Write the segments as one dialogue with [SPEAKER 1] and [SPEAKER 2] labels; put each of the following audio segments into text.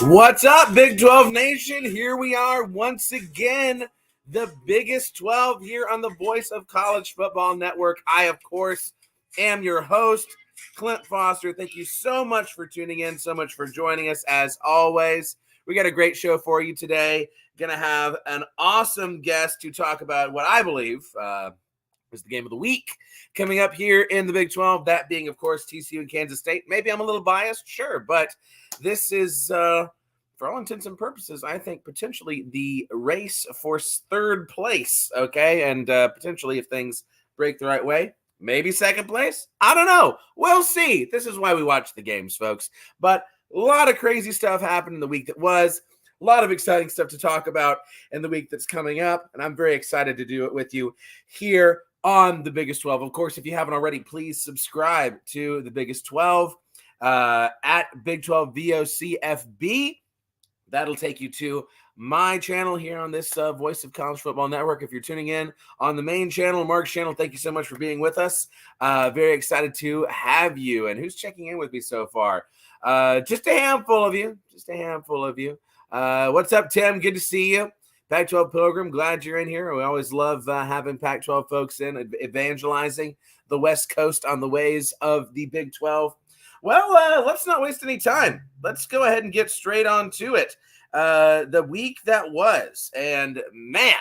[SPEAKER 1] What's up, Big 12 Nation? Here we are once again, the biggest 12 here on the Voice of College Football Network. I, of course, am your host, Clint Foster. Thank you so much for tuning in, so much for joining us as always. We got a great show for you today. Going to have an awesome guest to talk about what I believe is the game of the week coming up here in the Big 12, that being, of course, TCU and Kansas State. Maybe I'm a little biased, sure, but this is, for all intents and purposes, I think potentially the race for third place, okay? And potentially, if things break the right way, maybe second place. I don't know. We'll see. This is why we watch the games, folks. But a lot of crazy stuff happened in the week that was. A lot of exciting stuff to talk about in the week that's coming up, and I'm very excited to do it with you here on the Biggest 12. Of course, if you haven't already, please subscribe to the Biggest 12 at Big 12 VOCFB. That'll take you to my channel here on this Voice of College Football Network. If you're tuning in on the main channel, Mark's channel, thank you so much for being with us. Very excited to have you. And who's checking in with me so far? Just a handful of you. What's up, Tim? Good to see you. Pac-12 Pilgrim, glad you're in here. We always love having Pac-12 folks in, evangelizing the West Coast on the ways of the Big 12. Well, let's not waste any time. Let's go ahead and get straight on to it. The week that was, and man,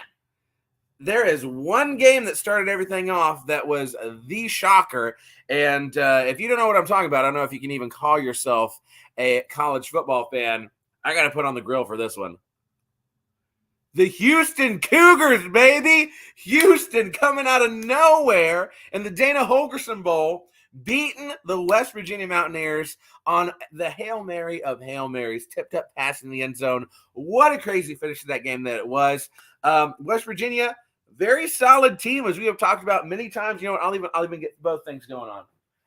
[SPEAKER 1] there is one game that started everything off that was the shocker. And if you don't know what I'm talking about, I don't know if you can even call yourself a college football fan. I got to put on the grill for this one. The Houston Cougars, baby. Houston coming out of nowhere in the Dana Holgorsen Bowl, beating the West Virginia Mountaineers on the Hail Mary of Hail Marys, tipped up pass in the end zone. What a crazy finish to that game that it was. West Virginia, very solid team, as we have talked about many times. You know what? I'll even get both things going on.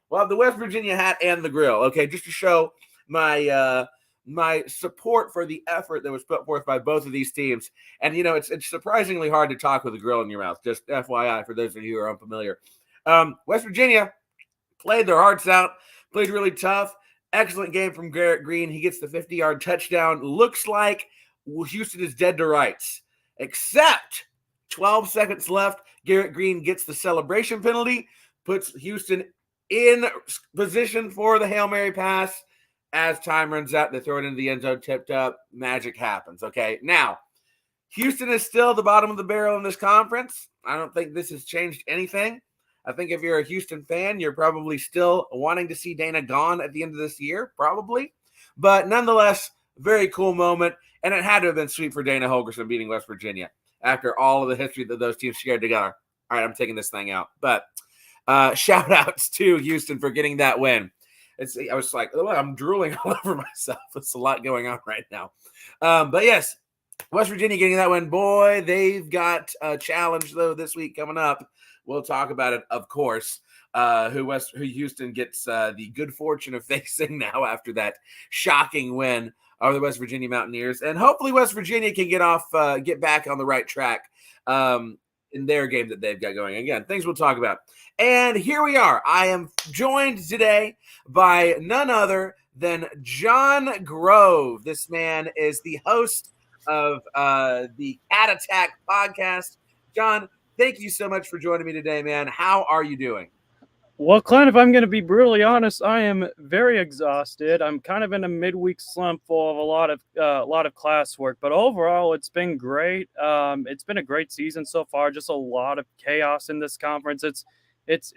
[SPEAKER 1] Well, I have the West Virginia hat and the grill, okay, just to show my my support for the effort that was put forth by both of these teams. And, you know, it's surprisingly hard to talk with a grill in your mouth, just FYI for those of you who are unfamiliar. West Virginia played their hearts out, played really tough. Excellent game from Garrett Green. He gets the 50-yard touchdown. Looks like Houston is dead to rights, except 12 seconds left. Garrett Green gets the celebration penalty, puts Houston in position for the Hail Mary pass. As time runs out, they throw it into the end zone, tipped up. Magic happens, okay? Now, Houston is still at the bottom of the barrel in this conference. I don't think this has changed anything. I think if you're a Houston fan, you're probably still wanting to see Dana gone at the end of this year, probably. But nonetheless, very cool moment, and it had to have been sweet for Dana Holgorsen beating West Virginia after all of the history that those teams shared together. All right, I'm taking this thing out. But shout-outs to Houston for getting that win. I was like, oh, I'm drooling all over myself. It's a lot going on right now. But yes, West Virginia getting that win. Boy, they've got a challenge, though, this week coming up. We'll talk about it, of course, who Houston gets the good fortune of facing now after that shocking win over the West Virginia Mountaineers. And hopefully West Virginia can get back on the right track in their game that they've got going. Again, things we'll talk about. And here we are. I am joined today by none other than John Grove. This man is the host of the Cat Attack podcast. John, thank you so much for joining me today, man. How are you doing?
[SPEAKER 2] Well, Clint, if I'm going to be brutally honest, I am very exhausted. I'm kind of in a midweek slump full of a lot of classwork, but overall, it's been great. It's been a great season so far. Just a lot of chaos in this conference. It's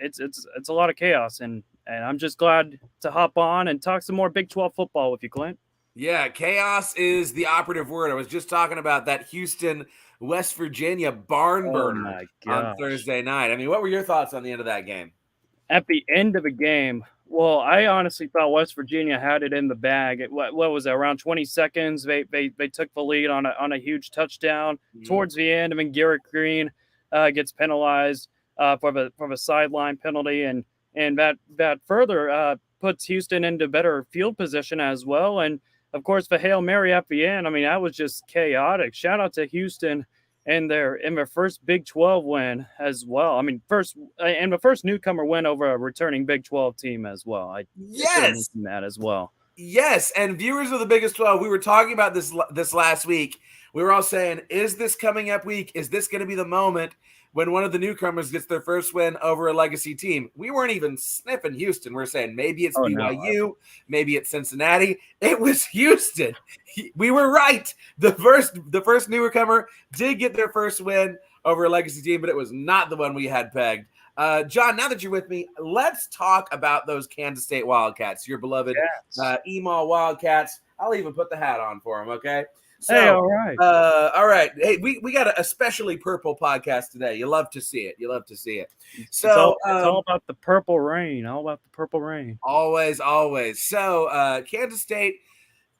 [SPEAKER 2] a lot of chaos, and I'm just glad to hop on and talk some more Big 12 football with you, Clint.
[SPEAKER 1] Yeah, chaos is the operative word. I was just talking about that Houston, West Virginia barn burner on Thursday night. I mean, what were your thoughts on the end of that game?
[SPEAKER 2] At the end of the game, well, I honestly thought West Virginia had it in the bag. What was it, around 20 seconds? They took the lead on a huge touchdown. Towards the end. I mean, Garrett Green gets penalized for the sideline penalty, and that further puts Houston into better field position as well. And of course, the Hail Mary at the end. I mean, that was just chaotic. Shout out to Houston in their first Big 12 win as well. I mean, the first newcomer win over a returning Big 12 team as well.
[SPEAKER 1] Yes,
[SPEAKER 2] that as well.
[SPEAKER 1] Yes, and viewers of the Biggest 12, we were talking about this last week. We were all saying, is this coming up week? Is this going to be the moment when one of the newcomers gets their first win over a legacy team? We weren't even sniffing Houston. We're saying maybe it's
[SPEAKER 2] Oh no.
[SPEAKER 1] BYU, maybe it's Cincinnati. It was Houston. We were right. The first newcomer did get their first win over a legacy team, but it was not the one we had pegged. John, now that you're with me, let's talk about those Kansas State Wildcats, your beloved Email Wildcats. I'll even put the hat on for them, okay? So,
[SPEAKER 2] hey, all right.
[SPEAKER 1] All right. Hey, we got a especially purple podcast today. You love to see it. You love to see it. So
[SPEAKER 2] it's all about the purple rain. All about the purple rain.
[SPEAKER 1] Always, always. So Kansas State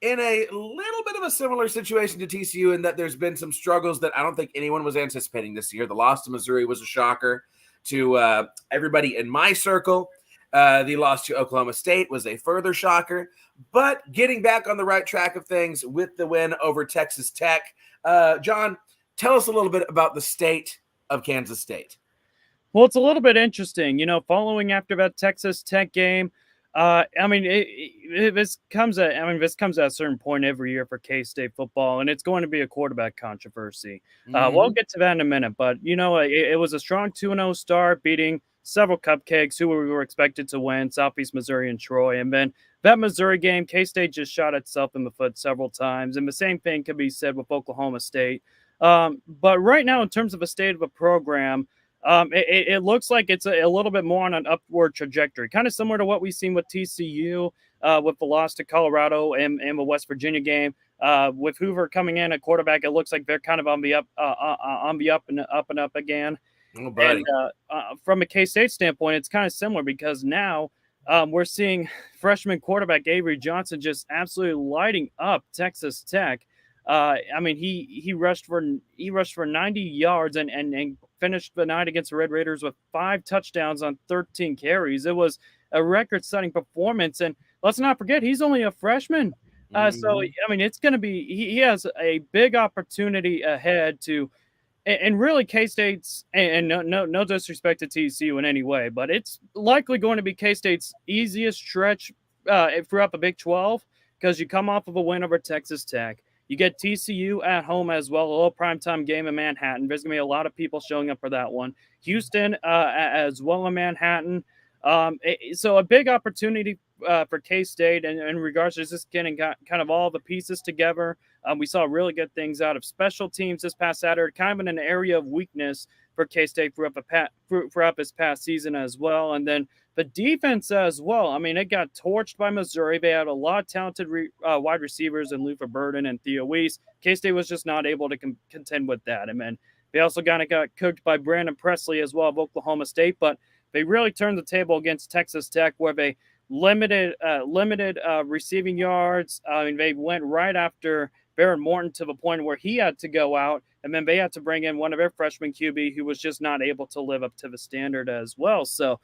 [SPEAKER 1] in a little bit of a similar situation to TCU in that there's been some struggles that I don't think anyone was anticipating this year. The loss to Missouri was a shocker to everybody in my circle. The loss to Oklahoma State was a further shocker, but getting back on the right track of things with the win over Texas Tech. John, tell us a little bit about the state of Kansas State.
[SPEAKER 2] Well, it's a little bit interesting, following after that Texas Tech game. This comes at a certain point every year for K-State football, and it's going to be a quarterback controversy. We'll get to that in a minute, but it was a strong 2-0 start, beating several cupcakes who we were expected to win, Southeast Missouri and Troy. And then that Missouri game, K-State just shot itself in the foot several times, and the same thing can be said with Oklahoma State. But right now, in terms of a state of a program, it looks like it's a little bit more on an upward trajectory, kind of similar to what we've seen with TCU, with the loss to Colorado and the West Virginia game. With Hoover coming in at quarterback, it looks like they're kind of on the up and up again.
[SPEAKER 1] Oh, buddy.
[SPEAKER 2] And from a K-State standpoint, it's kind of similar because now we're seeing freshman quarterback Avery Johnson just absolutely lighting up Texas Tech. He rushed for 90 yards and finished the night against the Red Raiders with 5 touchdowns on 13 carries. It was a record-setting performance, and let's not forget he's only a freshman. So it's going to be he has a big opportunity ahead to, and really K-State's, and no disrespect to TCU in any way, but it's likely going to be K-State's easiest stretch throughout the Big 12 because you come off of a win over Texas Tech. You get TCU at home as well, a little primetime game in Manhattan. There's going to be a lot of people showing up for that one. Houston as well in Manhattan. So a big opportunity for K-State in regards to just getting kind of all the pieces together. We saw really good things out of special teams this past Saturday, kind of in an area of weakness for K-State throughout this past season as well. And then the defense as well. It got torched by Missouri. They had a lot of talented wide receivers in Luther Burden and Theo Weiss. K-State was just not able to contend with that. And then they also kind of got cooked by Brandon Presley as well of Oklahoma State. But they really turned the table against Texas Tech, where they limited receiving yards. They went right after Baron Morton to the point where he had to go out, and then they had to bring in one of their freshman QB who was just not able to live up to the standard as well. So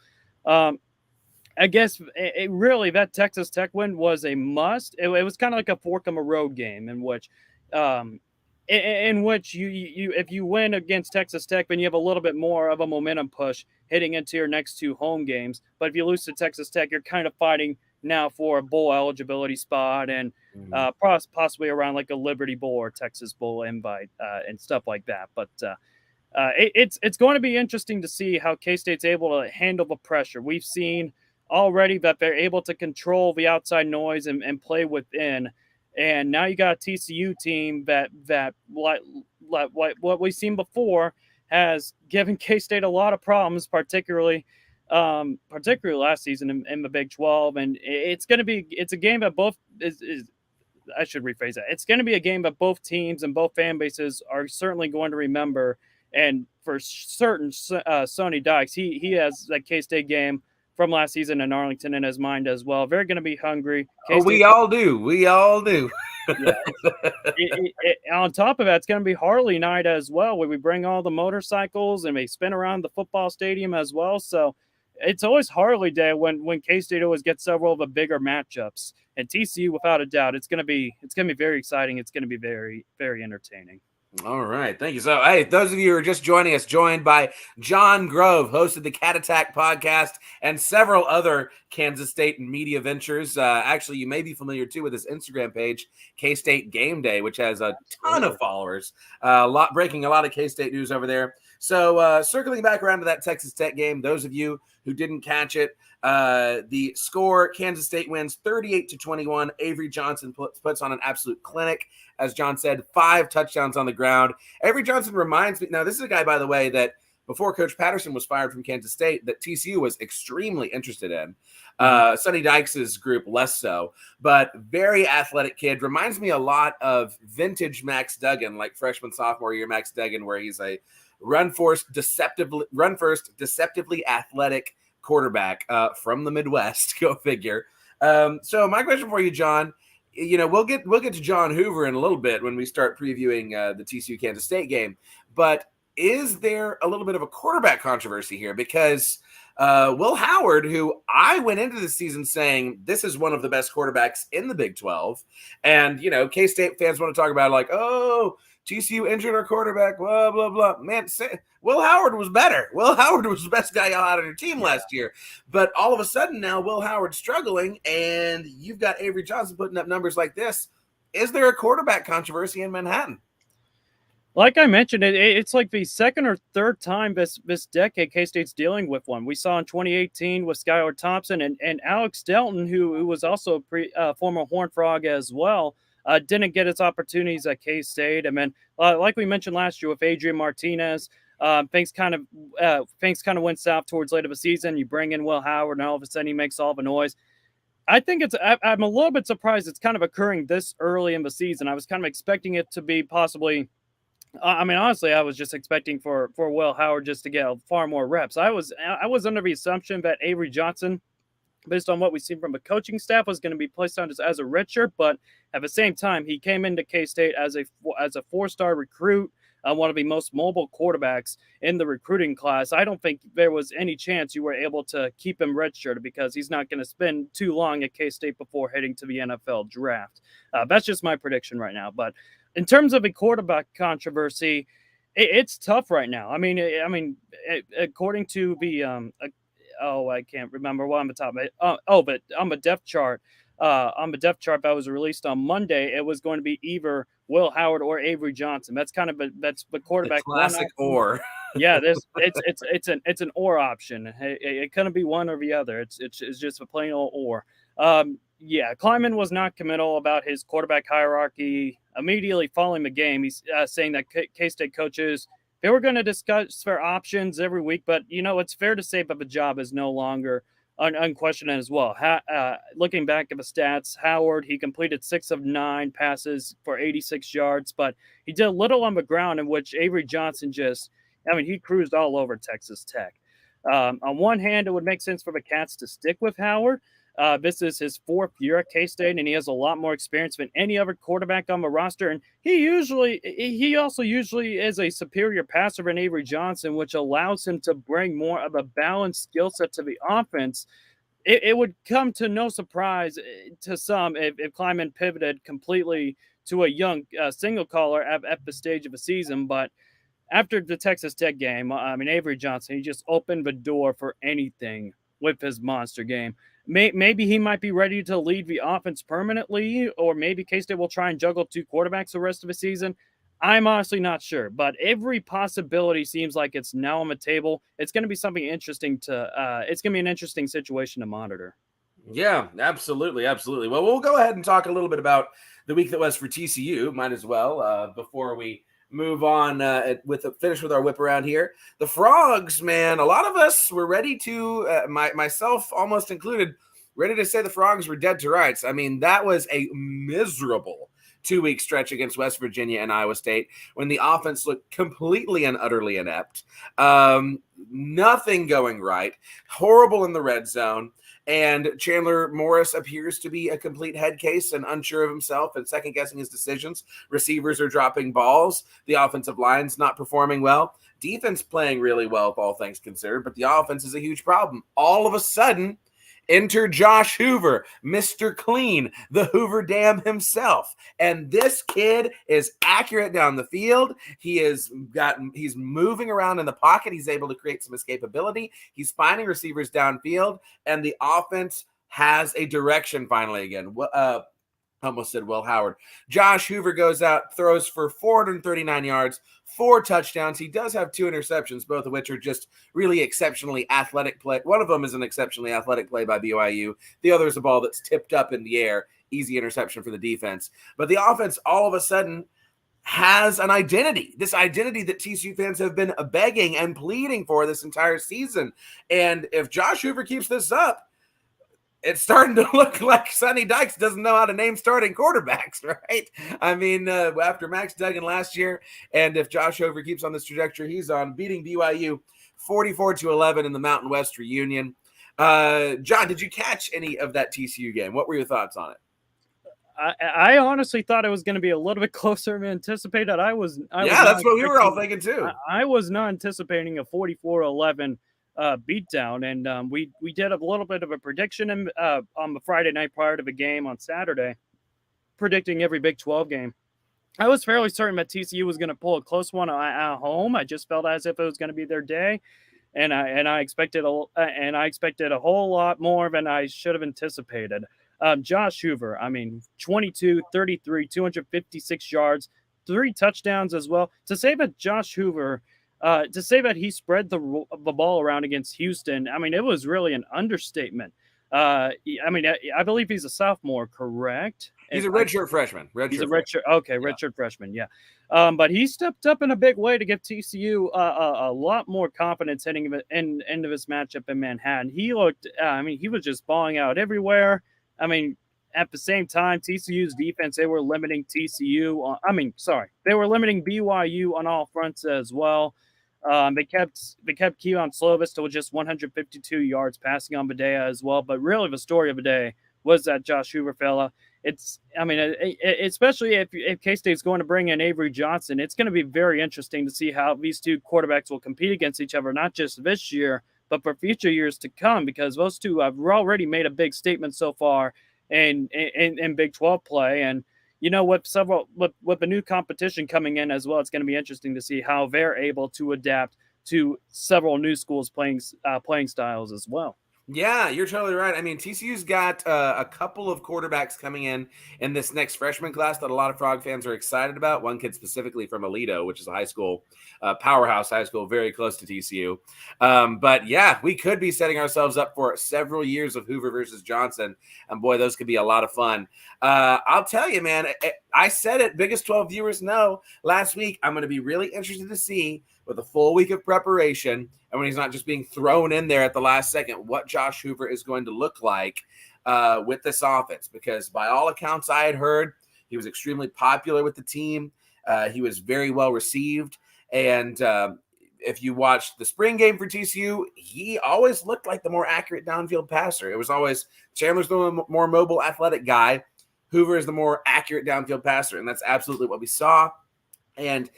[SPEAKER 2] I guess really that Texas Tech win was a must. It was kind of like a fork in the road game in which you if you win against Texas Tech, then you have a little bit more of a momentum push heading into your next 2 home games. But if you lose to Texas Tech, you're kind of fighting now for a bowl eligibility spot and possibly around like a Liberty Bowl or Texas Bowl invite and stuff like that. But it's going to be interesting to see how K-State's able to handle the pressure. We've seen already that they're able to control the outside noise and play within. And now you got a TCU team that like what we've seen before has given K-State a lot of problems, particularly last season in the Big 12. And it's a game that both I should rephrase that. It's going to be a game that both teams and both fan bases are certainly going to remember. And for certain, Sonny Dykes, he has that K-State game from last season in Arlington in his mind as well. They're going to be hungry.
[SPEAKER 1] We all do. We all do.
[SPEAKER 2] Yeah. On top of that, it's going to be Harley night as well, where we bring all the motorcycles and they spin around the football stadium as well. So it's always Harley Day when K-State always gets several of the bigger matchups. And TCU, without a doubt, it's going to be very exciting. It's going to be very, very entertaining.
[SPEAKER 1] All right. Thank you. So, hey, those of you who are just joining us, joined by John Grove, host of the Cat Attack podcast and several other Kansas State media ventures. Actually, you may be familiar too with his Instagram page, K-State Game Day, which has a ton of followers. Breaking a lot of K-State news over there. So, circling back around to that Texas Tech game, those of you who didn't catch it, the score, Kansas State wins 38-21. Avery Johnson puts on an absolute clinic. As John said, 5 touchdowns on the ground. Avery Johnson reminds me, now this is a guy, by the way, that before Coach Patterson was fired from Kansas State, that TCU was extremely interested in. Sonny Dykes' group, less so, but very athletic kid. Reminds me a lot of vintage Max Duggan, like freshman, sophomore year Max Duggan, where he's a run first, deceptively athletic quarterback from the Midwest. Go figure. So my question for you, John, we'll get to John Hoover in a little bit when we start previewing the TCU Kansas State game. But is there a little bit of a quarterback controversy here? Because Will Howard, who I went into the season saying this is one of the best quarterbacks in the Big 12, and K-State fans want to talk about like, oh, TCU injured our quarterback, blah, blah, blah. Man, Will Howard was better. Will Howard was the best guy out on your team last year. But all of a sudden now Will Howard's struggling, and you've got Avery Johnson putting up numbers like this. Is there a quarterback controversy in Manhattan?
[SPEAKER 2] Like I mentioned, it's like the second or third time this decade K-State's dealing with one. We saw in 2018 with Skylar Thompson and Alex Delton, who was also a former Horned Frog as well. Didn't get its opportunities at K-State. And then, like we mentioned last year with Adrian Martinez, things kind of went south towards late of the season. You bring in Will Howard, and all of a sudden he makes all the noise. I think I'm a little bit surprised it's kind of occurring this early in the season. I was kind of expecting it to be possibly. Honestly, I was just expecting for Will Howard just to get far more reps. I was under the assumption that Avery Johnson, based on what we've seen from the coaching staff, was going to be placed on as a redshirt, but at the same time, he came into K-State as a 4-star recruit, one of the most mobile quarterbacks in the recruiting class. I don't think there was any chance you were able to keep him redshirted because he's not going to spend too long at K-State before heading to the NFL draft. That's just my prediction right now. But in terms of a quarterback controversy, it's tough right now. According to the I can't remember what on the top of it. But on the depth chart, that was released on Monday, it was going to be either Will Howard or Avery Johnson. That's the quarterback.
[SPEAKER 1] The classic or.
[SPEAKER 2] Yeah, it's an or option. It couldn't be one or the other. It's just a plain old or. Kleiman was not committal about his quarterback hierarchy immediately following the game. He's saying that K-State coaches, they were going to discuss their options every week, but it's fair to say that the job is no longer unquestioned as well. Looking back at the stats, Howard, he completed 6 of 9 passes for 86 yards, but he did little on the ground, in which Avery Johnson he cruised all over Texas Tech. On one hand, it would make sense for the Cats to stick with Howard. This is his 4th year at K-State, and he has a lot more experience than any other quarterback on the roster. And he also usually is a superior passer than Avery Johnson, which allows him to bring more of a balanced skill set to the offense. It would come to no surprise to some if Kleiman pivoted completely to a young single caller at the stage of the season. But after the Texas Tech game, Avery Johnson, he just opened the door for anything with his monster game. Maybe he might be ready to lead the offense permanently, or maybe K-State will try and juggle 2 quarterbacks the rest of the season. I'm honestly not sure, but every possibility seems like it's now on the table. It's going to be something interesting it's going to be an interesting situation to monitor.
[SPEAKER 1] Yeah, absolutely. Absolutely. Well, we'll go ahead and talk a little bit about the week that was for TCU. Might as well, before we move on finish with our whip around here. The Frogs, man, a lot of us were ready to, myself almost included, ready to say the Frogs were dead to rights. That was a miserable 2-week stretch against West Virginia and Iowa State when the offense looked completely and utterly inept. Nothing going right. Horrible in the red zone. And Chandler Morris appears to be a complete head case and unsure of himself and second-guessing his decisions. Receivers are dropping balls. The offensive line's not performing well. Defense playing really well, if all things considered, but the offense is a huge problem. All of a sudden, Enter Josh Hoover, Mr. Clean, the Hoover Dam himself. And this kid is accurate down the field. He's moving around in the pocket. He's able to create some escapability. He's finding receivers downfield, and the offense has a direction finally again. Almost said Will Howard. Josh Hoover goes out, throws for 439 yards, 4 touchdowns. He does have 2 interceptions, both of which are just really exceptionally athletic play. One of them is an exceptionally athletic play by BYU. The other is a ball that's tipped up in the air. Easy interception for the defense. But the offense all of a sudden has an identity, this identity that TCU fans have been begging and pleading for this entire season. And if Josh Hoover keeps this up, it's starting to look like Sonny Dykes doesn't know how to name starting quarterbacks, right? I mean, after Max Duggan last year, and if Josh Hoover keeps on this trajectory he's on, beating BYU 44-11 in the Mountain West reunion. John, did you catch any of that TCU game? What were your thoughts on it?
[SPEAKER 2] I honestly thought it was going to be a little bit closer than anticipated.
[SPEAKER 1] That's what we were all thinking too.
[SPEAKER 2] I was not anticipating a 44-11 beatdown, and we did a little bit of a prediction on the Friday night prior to the game on Saturday, predicting every Big 12 game. I was fairly certain that TCU was going to pull a close one at home. I just felt as if it was going to be their day, and I expected a whole lot more than I should have anticipated. Josh Hoover, 22, 33, 256 yards, 3 touchdowns as well. To say that Josh Hoover, to say that he spread the ball around against Houston, it was really an understatement. I believe he's a sophomore, correct?
[SPEAKER 1] He's a redshirt freshman.
[SPEAKER 2] Redshirt freshman, yeah. But he stepped up in a big way to give TCU a lot more confidence heading into this matchup in Manhattan. He looked, he was just balling out everywhere. At the same time, TCU's defense, they were limiting they were limiting BYU on all fronts as well. They kept Keon Slovis to just 152 yards passing on Badea as well. But really, the story of the day was that Josh Hoover fella. Especially if K-State's going to bring in Avery Johnson, it's going to be very interesting to see how these two quarterbacks will compete against each other, not just this year, but for future years to come, because those two have already made a big statement so far in Big 12 play. And, with the new competition coming in as well, it's going to be interesting to see how they're able to adapt to several new schools playing styles as well.
[SPEAKER 1] Yeah, you're totally right. TCU's got a couple of quarterbacks coming in this next freshman class that a lot of Frog fans are excited about. One kid specifically from Aledo, which is a high school, powerhouse high school, very close to TCU. But yeah, we could be setting ourselves up for several years of Hoover versus Johnson. And boy, those could be a lot of fun. I'll tell you, man, I said it, biggest 12 viewers know last week. I'm going to be really interested to see with a full week of preparation, and when he's not just being thrown in there at the last second, what Josh Hoover is going to look like with this offense. Because by all accounts I had heard, he was extremely popular with the team. He was very well received. And if you watched the spring game for TCU, he always looked like the more accurate downfield passer. It was always Chandler's the more mobile, athletic guy. Hoover is the more accurate downfield passer, and that's absolutely what we saw. And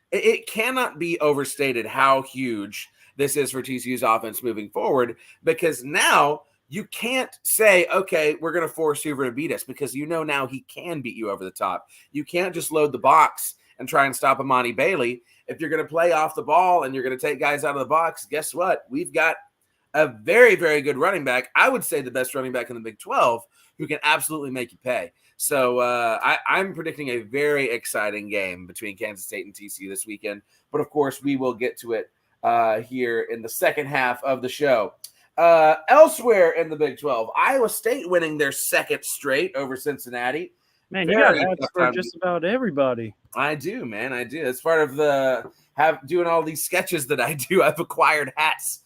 [SPEAKER 1] it cannot be overstated how huge this is for TCU's offense moving forward, because now you can't say, okay, we're going to force Hoover to beat us, because now he can beat you over the top. You can't just load the box and try and stop Amani Bailey. If you're going to play off the ball and you're going to take guys out of the box, guess what? We've got a very, very good running back. I would say the best running back in the Big 12 who can absolutely make you pay. So I'm predicting a very exciting game between Kansas State and TCU this weekend. But, of course, we will get to it here in the second half of the show. Elsewhere in the Big 12, Iowa State winning their second straight over Cincinnati.
[SPEAKER 2] Man, you got hats for just about everybody.
[SPEAKER 1] I do, man. I do. It's part of doing all these sketches that I do. I've acquired hats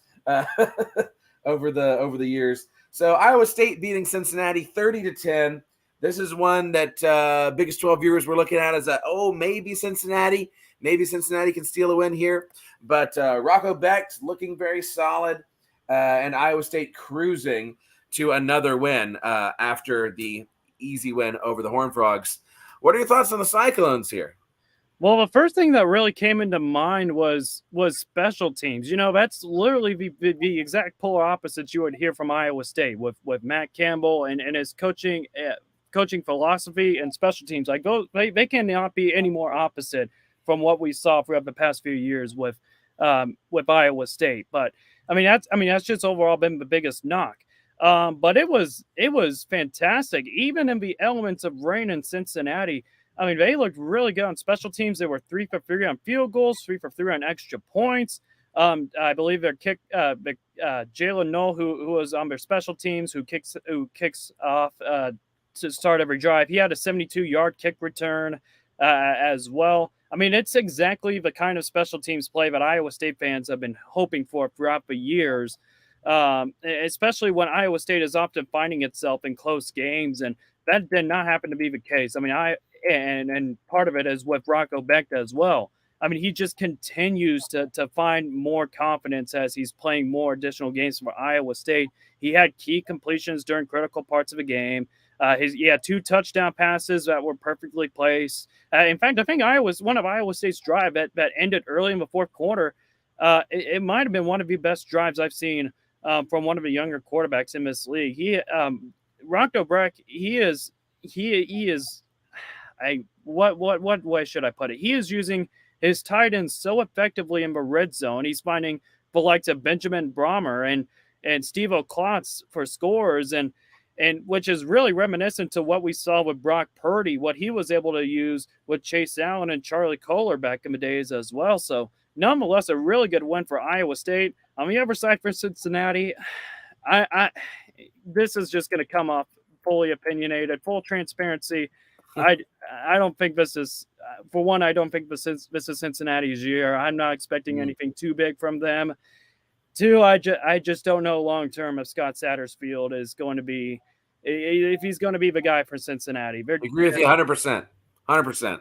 [SPEAKER 1] over the years. So Iowa State beating Cincinnati 30-10. This is one that biggest 12 viewers were looking at as maybe Cincinnati can steal a win here. But Rocco Becht looking very solid, and Iowa State cruising to another win after the easy win over the Horned Frogs. What are your thoughts on the Cyclones here?
[SPEAKER 2] Well, the first thing that really came into mind was special teams. You know, that's literally the exact polar opposites you would hear from Iowa State with Matt Campbell and his coaching philosophy and special teams. Like they cannot be any more opposite from what we saw throughout the past few years with Iowa State. But that's just overall been the biggest knock. But it was fantastic, even in the elements of rain in Cincinnati. I mean, they looked really good on special teams. They were 3 for 3 on field goals, 3 for 3 on extra points. I believe their Jalen Knoll, who was on their special teams, who kicks off to start every drive. He had a 72-yard kick return as well. I mean, it's exactly the kind of special teams play that Iowa State fans have been hoping for throughout the years, especially when Iowa State is often finding itself in close games, and that did not happen to be the case. I mean, and part of it is with Rocco Becht as well. I mean, he just continues to find more confidence as he's playing more additional games for Iowa State. He had key completions during critical parts of the game. He had 2 touchdown passes that were perfectly placed. In fact, I think one of Iowa State's drive that ended early in the fourth quarter. It might have been one of the best drives I've seen from one of the younger quarterbacks in this league. Rocco Becht, he is what way should I put it? He is using his tight ends so effectively in the red zone. He's finding the likes of Benjamin Brahmer and Steve O'Klotz for scores, and which is really reminiscent to what we saw with Brock Purdy, what he was able to use with Chase Allen and Charlie Kohler back in the days as well. So nonetheless, a really good win for Iowa State. On the other side for Cincinnati, this is just going to come off fully opinionated, full transparency. I don't think this is, for one, I don't think this is Cincinnati's year. I'm not expecting anything too big from them. 2, I just don't know long term if Scott Satterfield is going to be, if he's going to be the guy for Cincinnati.
[SPEAKER 1] I agree with you 100%. 100%.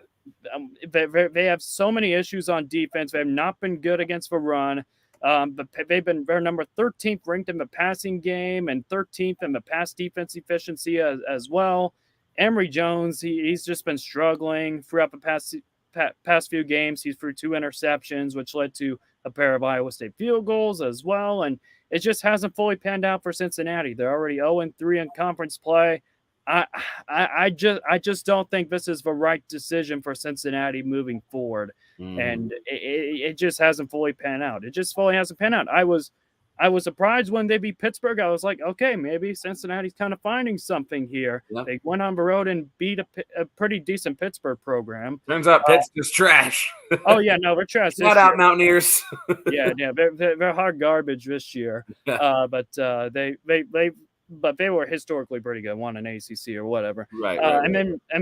[SPEAKER 2] They have so many issues on defense. They have not been good against the run. But they're number 13th ranked in the passing game and 13th in the pass defense efficiency as well. Emory Jones, he's just been struggling throughout the past few games. He threw 2 interceptions, which led to a pair of Iowa State field goals as well. And it just hasn't fully panned out for Cincinnati. They're already 0-3 in conference play. I just don't think this is the right decision for Cincinnati moving forward. And it just hasn't fully panned out. It just fully hasn't panned out. I was surprised when they beat Pittsburgh. I was like, okay, maybe Cincinnati's kind of finding something here. Yep. They went on the road and beat a pretty decent Pittsburgh program.
[SPEAKER 1] Turns out Pitt's just trash.
[SPEAKER 2] Oh yeah, no, they're trash.
[SPEAKER 1] Shut out Mountaineers.
[SPEAKER 2] yeah, they're hard garbage this year. But they were historically pretty good, won an ACC or whatever.
[SPEAKER 1] Right.
[SPEAKER 2] And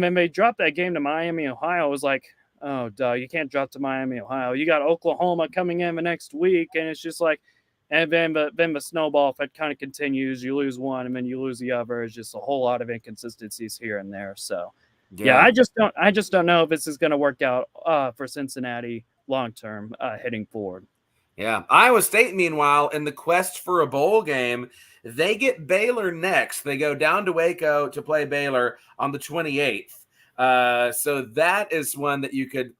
[SPEAKER 2] then they dropped that game to Miami, Ohio. I was like, oh, duh, you can't drop to Miami, Ohio. You got Oklahoma coming in the next week, and it's just like, and then the snowball effect kind of continues. You lose one, and then you lose the other. It's just a whole lot of inconsistencies here and there. So, yeah, I just don't know if this is going to work out for Cincinnati long term heading forward.
[SPEAKER 1] Yeah, Iowa State, meanwhile, in the quest for a bowl game, they get Baylor next. They go down to Waco to play Baylor on the 28th. So that is one that you could,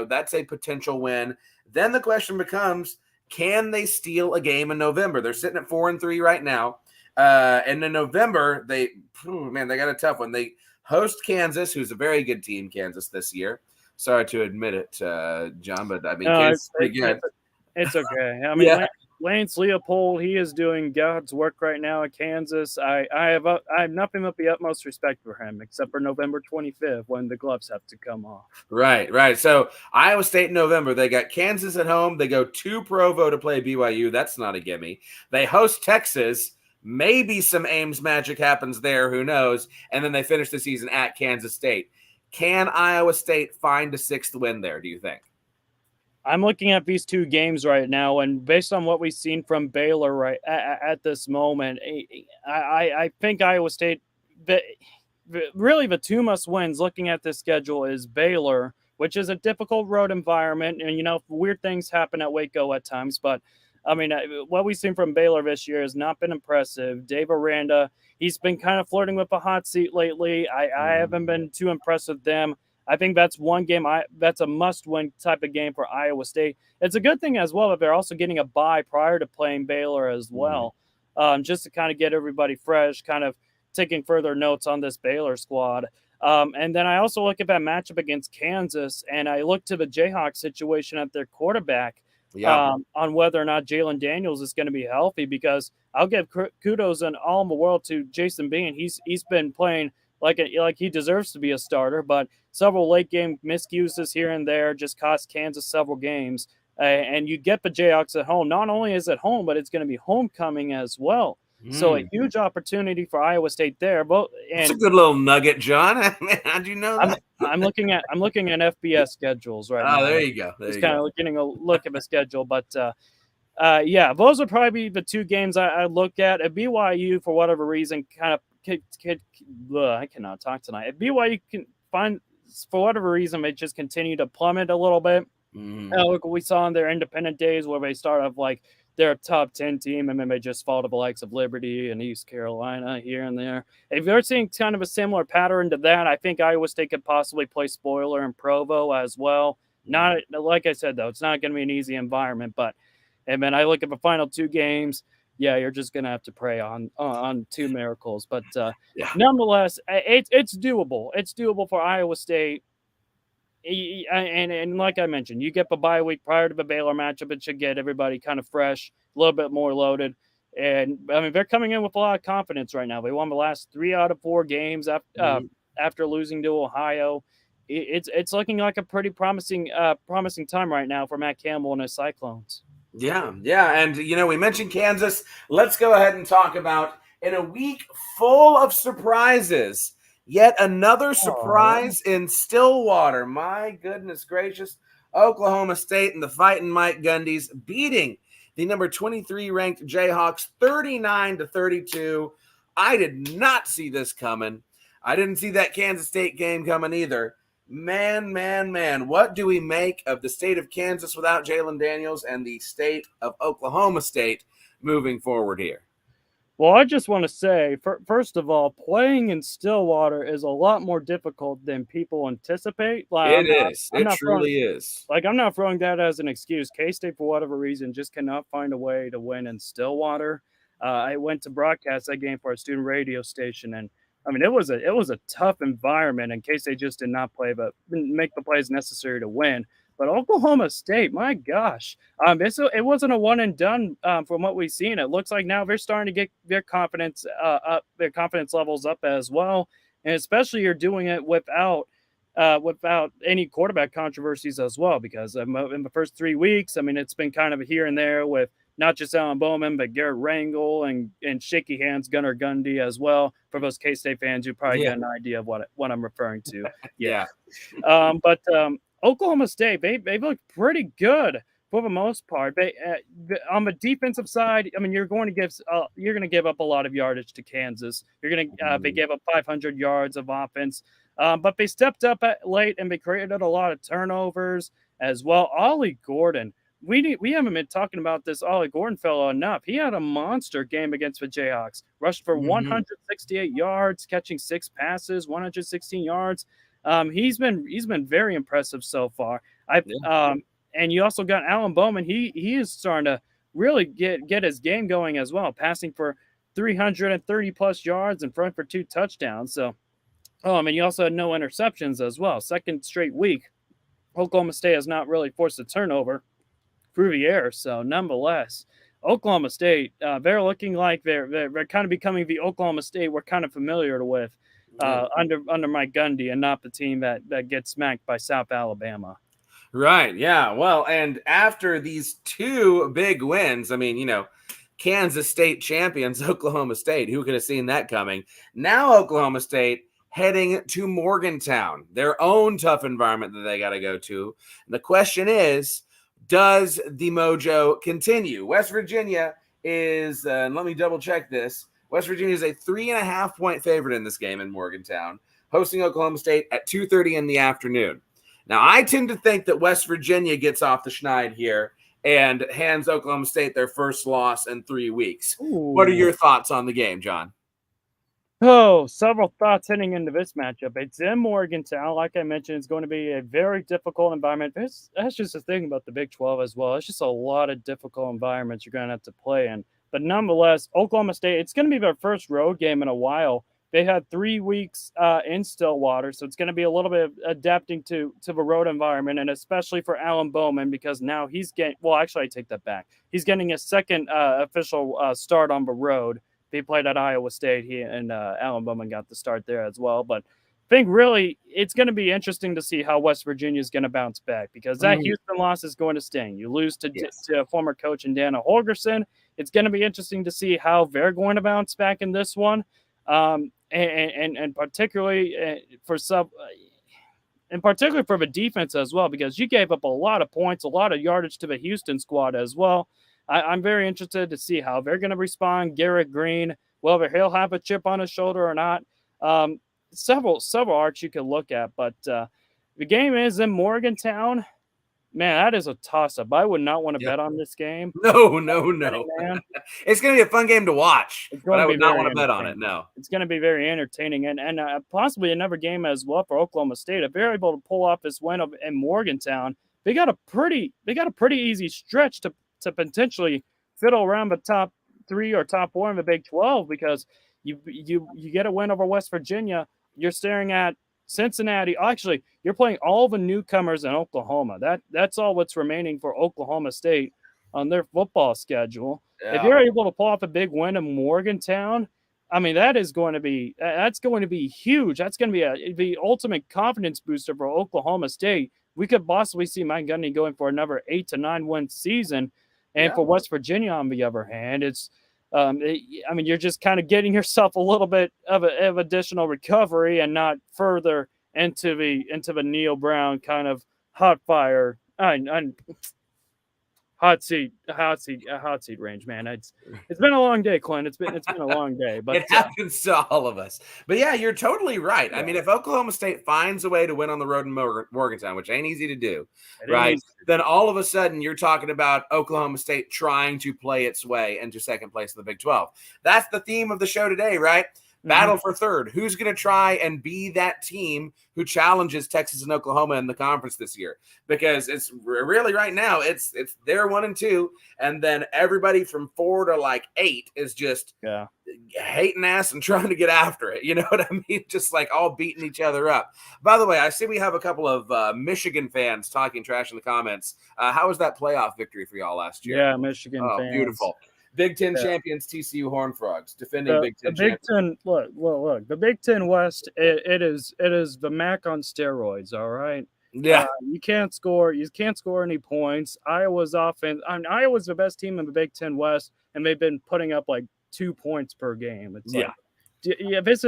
[SPEAKER 1] that's a potential win. Then the question becomes, can they steal a game in November? They're sitting at 4-3 right now. And in November, they got a tough one. They host Kansas, who's a very good team, Kansas, this year. Sorry to admit it, John, but I mean, Kansas is pretty good.
[SPEAKER 2] It's okay. I mean, Lance Leopold, he is doing God's work right now at Kansas. I have nothing but the utmost respect for him, except for November 25th when the gloves have to come off.
[SPEAKER 1] Right. So Iowa State in November, they got Kansas at home. They go to Provo to play BYU. That's not a gimme. They host Texas. Maybe some Ames magic happens there. Who knows? And then they finish the season at Kansas State. Can Iowa State find a 6th win there, do you think?
[SPEAKER 2] I'm looking at these 2 games right now, and based on what we've seen from Baylor right at this moment, I think Iowa State, really the 2 must-wins looking at this schedule is Baylor, which is a difficult road environment, and, weird things happen at Waco at times, but, I mean, what we've seen from Baylor this year has not been impressive. Dave Aranda, he's been kind of flirting with a hot seat lately. I haven't been too impressed with them. I think that's one game that's a must-win type of game for Iowa State. It's a good thing as well that they're also getting a bye prior to playing Baylor as well, just to kind of get everybody fresh, kind of taking further notes on this Baylor squad. And then I also look at that matchup against Kansas, and I look to the Jayhawks situation at their quarterback on whether or not Jalen Daniels is going to be healthy, because I'll give kudos and all in the world to Jason Bean. He's been playing like he deserves to be a starter, but several late game miscues here and there just cost Kansas several games. And you get the Jayhawks at home. Not only is it home, but it's going to be homecoming as well. So a huge opportunity for Iowa State there.
[SPEAKER 1] It's a good little nugget, John. How'd you know that?
[SPEAKER 2] I'm looking at FBS schedules right now.
[SPEAKER 1] Oh, there you go.
[SPEAKER 2] Just kind of getting a look at the schedule, but yeah, those would probably be the two games I look at. At BYU, for whatever reason, kind of I cannot talk tonight. At BYU can find, for whatever reason, they just continue to plummet a little bit. Look what we saw in their independent days, where they start off like they're a top 10 team, and then they just fall to the likes of Liberty and East Carolina here and there. If you're seeing kind of a similar pattern to that, I think Iowa State could possibly play spoiler in Provo as well. Not like I said, though, it's not going to be an easy environment, but and then I look at the final two games. Yeah, you're just gonna have to pray on two miracles, but nonetheless, it's doable. It's doable for Iowa State. And like I mentioned, you get the bye week prior to the Baylor matchup. It should get everybody kind of fresh, a little bit more loaded. And I mean, they're coming in with a lot of confidence right now. They won the last 3 out of 4 games after losing to Ohio. It's looking like a pretty promising time right now for Matt Campbell and his Cyclones.
[SPEAKER 1] Yeah. And, we mentioned Kansas. Let's go ahead and talk about, in a week full of surprises, yet another surprise in Stillwater. My goodness gracious. Oklahoma State and the Fighting Mike Gundies beating the number 23 ranked Jayhawks 39-32. I did not see this coming. I didn't see that Kansas State game coming either. Man. What do we make of the state of Kansas without Jalen Daniels and the state of Oklahoma State moving forward here?
[SPEAKER 2] Well, I just want to say, first of all, playing in Stillwater is a lot more difficult than people anticipate.
[SPEAKER 1] It truly is.
[SPEAKER 2] Like, I'm not throwing that as an excuse. K-State, for whatever reason, just cannot find a way to win in Stillwater. I went to broadcast that game for a student radio station, and I mean, it was a tough environment, and K-State just did not make the plays necessary to win. But Oklahoma State, my gosh, it wasn't a one and done from what we've seen. It looks like now they're starting to get their confidence up, their confidence levels up as well, and especially you're doing it without any quarterback controversies as well. Because in the first 3 weeks, I mean, it's been kind of here and there with not just Alan Bowman, but Garrett Rangel and shaky hands Gunnar Gundy as well. For those K-State fans, you probably get an idea of what I'm referring to. But Oklahoma State, they look pretty good for the most part. They on the defensive side, I mean, you're going to give up a lot of yardage to Kansas. They gave up 500 yards of offense, but they stepped up late and they created a lot of turnovers as well. Ollie Gordon, we haven't been talking about this Ollie Gordon fellow enough. He had a monster game against the Jayhawks. Rushed for 168 yards, catching 6 passes, 116 yards. He's been very impressive so far. And you also got Alan Bowman. He is starting to really get his game going as well, passing for 330 plus yards and throwing for 2 touchdowns. So, and you also had no interceptions as well. Second straight week, Oklahoma State has not really forced a turnover through the air. So, nonetheless, Oklahoma State, they're looking like they're kind of becoming the Oklahoma State we're kind of familiar with. Under Mike Gundy, and not the team that gets smacked by South Alabama.
[SPEAKER 1] Right. Yeah. Well, and after these 2 big wins, I mean, Kansas State champions, Oklahoma State, who could have seen that coming? Now Oklahoma State heading to Morgantown, their own tough environment that they got to go to. And the question is, does the mojo continue? West Virginia is, let me double check this. West Virginia is a 3.5-point favorite in this game in Morgantown, hosting Oklahoma State at 2:30 in the afternoon. Now, I tend to think that West Virginia gets off the schneid here and hands Oklahoma State their first loss in 3 weeks. Ooh. What are your thoughts on the game, John?
[SPEAKER 2] Oh, several thoughts heading into this matchup. It's in Morgantown. Like I mentioned, it's going to be a very difficult environment. That's just the thing about the Big 12 as well. It's just a lot of difficult environments you're going to have to play in. But nonetheless, Oklahoma State, it's going to be their first road game in a while. They had 3 weeks in Stillwater, so it's going to be a little bit of adapting to the road environment, and especially for Alan Bowman, because now he's getting, well, actually, I take that back. He's getting a second official start on the road. He played at Iowa State. He and Alan Bowman got the start there as well. But I think really it's going to be interesting to see how West Virginia is going to bounce back, because that Houston loss is going to sting. You lose to a former coach in Dana Holgerson. It's going to be interesting to see how they're going to bounce back in this one, and particularly for and particularly for the defense as well, because you gave up a lot of points, a lot of yardage to the Houston squad as well. I'm very interested to see how they're going to respond. Garrett Green, whether he'll have a chip on his shoulder or not. Several arcs you can look at, but the game is in Morgantown. Man, that is a toss-up. I would not want to bet on this game.
[SPEAKER 1] No. It's going to be a fun game to watch, but I would not want to bet on it, no.
[SPEAKER 2] It's going to be very entertaining, and possibly another game as well for Oklahoma State. If they're able to pull off this win in Morgantown, they got a pretty easy stretch to potentially fiddle around the top 3 or top 4 in the Big 12, because you get a win over West Virginia. You're staring at Cincinnati. Actually, you're playing all the newcomers in Oklahoma. That's all what's remaining for Oklahoma State on their football schedule. Yeah. If you're able to pull off a big win in Morgantown, I mean, that's going to be huge. That's going to be the ultimate confidence booster for Oklahoma State. We could possibly see Mike Gundy going for another 8 to 9 win season. And for West Virginia, on the other hand, it's I mean, you're just kind of getting yourself a little bit of additional recovery, and not further into the Neil Brown kind of hot fire hot seat range, man. It's been a long day, Clint. It's been a long day, but
[SPEAKER 1] it happens to all of us. But yeah, you're totally right. I mean, if Oklahoma State finds a way to win on the road in Morgantown, which ain't easy to do, right? Then all of a sudden you're talking about Oklahoma State trying to play its way into second place in the Big 12. That's the theme of the show today, right? Battle for third. Who's going to try and be that team who challenges Texas and Oklahoma in the conference this year? Because it's really right now, it's they're 1 and 2, and then everybody from 4 to like 8 is just hating ass and trying to get after it. You know what I mean? Just like all beating each other up. By the way, I see we have a couple of Michigan fans talking trash in the comments. How was that playoff victory for y'all last year?
[SPEAKER 2] Yeah, Michigan fans.
[SPEAKER 1] Beautiful. Big Ten champions, TCU Horned Frogs, defending Big Ten champions.
[SPEAKER 2] Look, the Big Ten West, it is the MAC on steroids, all right?
[SPEAKER 1] Yeah.
[SPEAKER 2] You can't score any points. Iowa's offense, Iowa's the best team in the Big Ten West, and they've been putting up like 2 points per game. It's this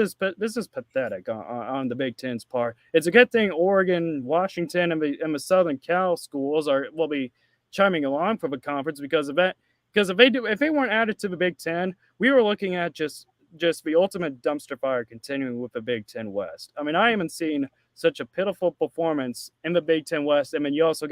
[SPEAKER 2] is pathetic on the Big Ten's part. It's a good thing Oregon, Washington, and the Southern Cal schools will be chiming along for the conference, because of that. Because if they weren't added to the Big Ten, we were looking at just the ultimate dumpster fire continuing with the Big Ten West. I mean, I haven't seen such a pitiful performance in the Big Ten West. I mean, you also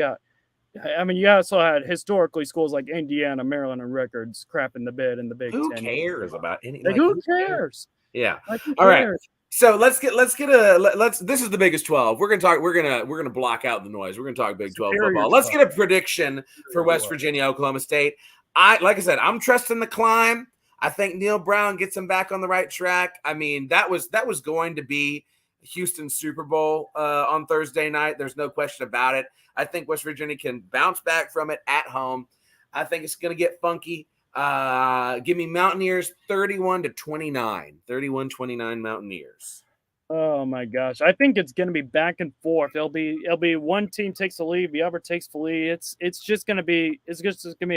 [SPEAKER 2] had historically schools like Indiana, Maryland, and Rutgers crapping the bed in the Big Ten.
[SPEAKER 1] Who cares about any?
[SPEAKER 2] Who cares?
[SPEAKER 1] Yeah. All right. So let's get this is the biggest 12. We're gonna block out the noise. We're gonna talk Big 12 football. Let's get a prediction for West Virginia, Oklahoma State. Like I said, I'm trusting the climb. I think Neil Brown gets him back on the right track. I mean, that was going to be Houston's Super Bowl on Thursday night. There's no question about it. I think West Virginia can bounce back from it at home. I think it's going to get funky. Give me Mountaineers 31-29. 31-29 Mountaineers.
[SPEAKER 2] Oh my gosh. I think it's going to be back and forth. It'll be one team takes the lead, the other takes the lead. It's just going to be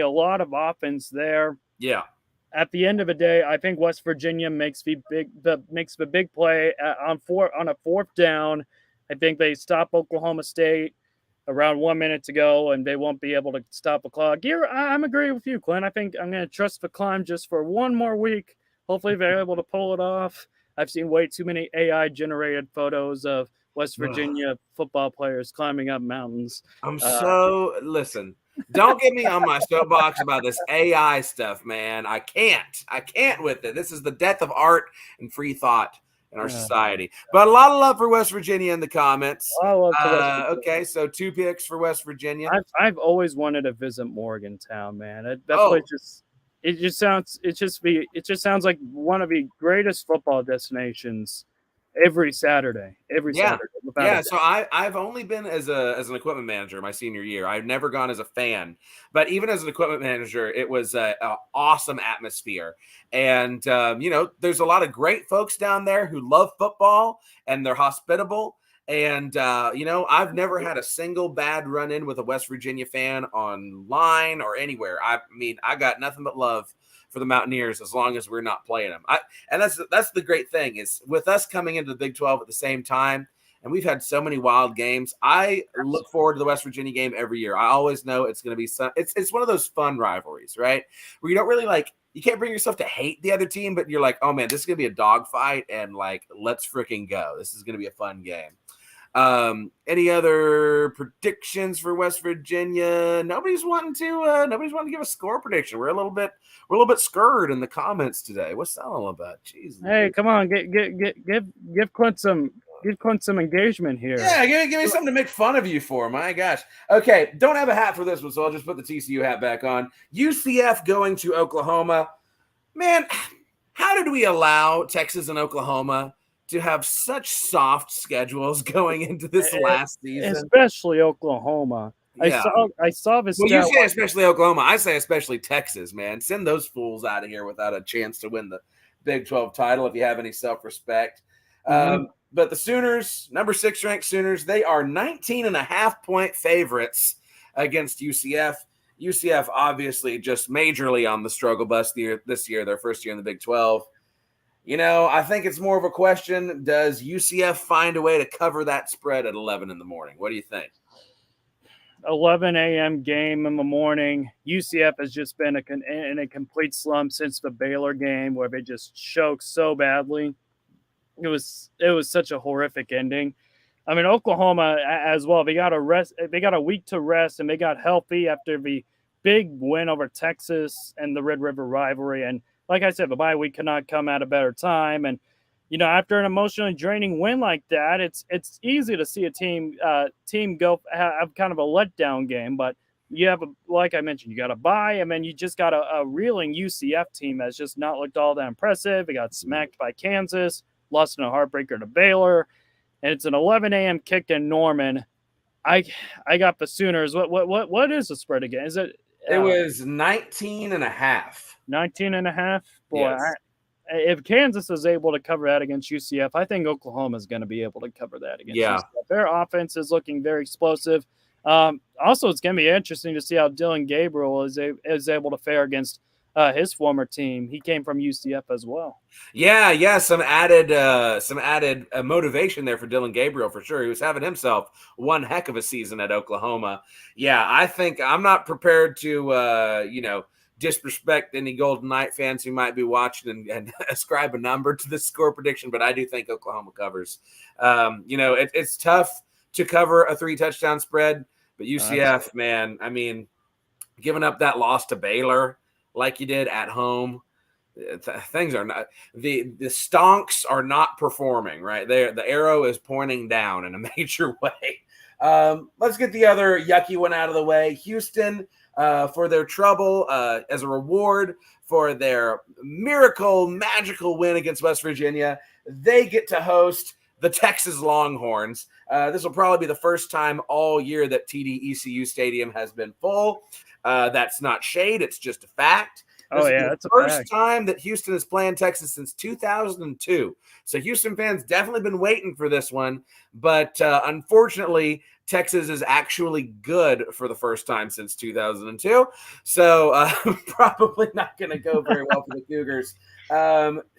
[SPEAKER 2] a lot of offense there.
[SPEAKER 1] Yeah.
[SPEAKER 2] At the end of the day, I think West Virginia makes the big play on a 4th down. I think they stop Oklahoma State around 1 minute to go, and they won't be able to stop the clock. I'm agreeing with you, Clint. I think I'm going to trust the climb just for one more week. Hopefully they're able to pull it off. I've seen way too many AI-generated photos of West Virginia football players climbing up mountains.
[SPEAKER 1] Listen, Don't get me on my soapbox about this AI stuff, man. I can't with it. This is the death of art and free thought in our society. But a lot of love for West Virginia in the comments.
[SPEAKER 2] I love to West Virginia.
[SPEAKER 1] Okay, so 2 picks for West Virginia.
[SPEAKER 2] I've always wanted to visit Morgantown, man. That place just sounds like one of the greatest football destinations every Saturday. Saturday.
[SPEAKER 1] Yeah, so I've only been as an equipment manager my senior year. I've never gone as a fan, but even as an equipment manager, it was an awesome atmosphere. And there's a lot of great folks down there who love football and they're hospitable. And I've never had a single bad run-in with a West Virginia fan online or anywhere. I mean, I got nothing but love for the Mountaineers as long as we're not playing them. And that's the great thing is with us coming into the Big 12 at the same time, and we've had so many wild games. I look forward to the West Virginia game every year. I always know it's going to be it's one of those fun rivalries, right? Where you don't really you can't bring yourself to hate the other team, but you're like, oh man, this is going to be a dogfight, and let's freaking go. This is going to be a fun game. Any other predictions for West Virginia? Nobody's wanting to give a score prediction. We're a little bit scared in the comments today. What's that all about? Jeez.
[SPEAKER 2] Hey, come on, give Clint some engagement here.
[SPEAKER 1] Yeah, give me something to make fun of you for. My gosh. Okay, don't have a hat for this one, so I'll just put the TCU hat back on. UCF going to Oklahoma. Man, how did we allow Texas and Oklahoma to have such soft schedules going into this last season?
[SPEAKER 2] Especially Oklahoma. Yeah. I saw this.
[SPEAKER 1] Well, you say especially Oklahoma. I say especially Texas, man. Send those fools out of here without a chance to win the Big 12 title if you have any self-respect. But the Sooners, number 6 ranked Sooners, they are 19.5-point favorites against UCF. UCF obviously just majorly on the struggle bus this year, their first year in the Big 12. I think it's more of a question. Does UCF find a way to cover that spread at 11 in the morning? What do you think?
[SPEAKER 2] 11 a.m. game in the morning. UCF has just been in a complete slump since the Baylor game where they just choked so badly. It was such a horrific ending. I mean, Oklahoma as well. They got a week to rest, and they got healthy after the big win over Texas and the Red River rivalry. And like I said, the bye week could not come at a better time. And after an emotionally draining win like that, it's easy to see a team go have kind of a letdown game. But you have like I mentioned, you got a bye, and then you just got a reeling UCF team that's just not looked all that impressive. They got smacked by Kansas, lost in a heartbreaker to Baylor, and it's an 11 a.m. kick in Norman. I got the Sooners. What is the spread again? Is it?
[SPEAKER 1] It was 19.5.
[SPEAKER 2] 19.5. Boy,
[SPEAKER 1] yes.
[SPEAKER 2] If Kansas is able to cover that against UCF, I think Oklahoma is going to be able to cover that against UCF. Their offense is looking very explosive. Also, it's going to be interesting to see how Dylan Gabriel is able to fare against his former team. He came from UCF as well.
[SPEAKER 1] Yeah. Some added motivation there for Dylan Gabriel for sure. He was having himself one heck of a season at Oklahoma. Yeah, I think I'm not prepared to disrespect any Golden Knight fans who might be watching and ascribe a number to this score prediction, but I do think Oklahoma covers. It's tough to cover a 3-touchdown spread, but UCF, man, I mean, giving up that loss to Baylor like you did at home, things are not the stonks are not performing right there. The arrow is pointing down in a major way. Let's get the other yucky one out of the way. Houston, for their trouble, as a reward for their magical win against West Virginia, they get to host the Texas Longhorns. This will probably be the first time all year that TD-ECU Stadium has been full. That's not shade. It's just a fact. That's the first time that Houston is playing Texas since 2002. So Houston fans definitely been waiting for this one. But unfortunately, Texas is actually good for the first time since 2002. So probably not going to go very well for the Cougars.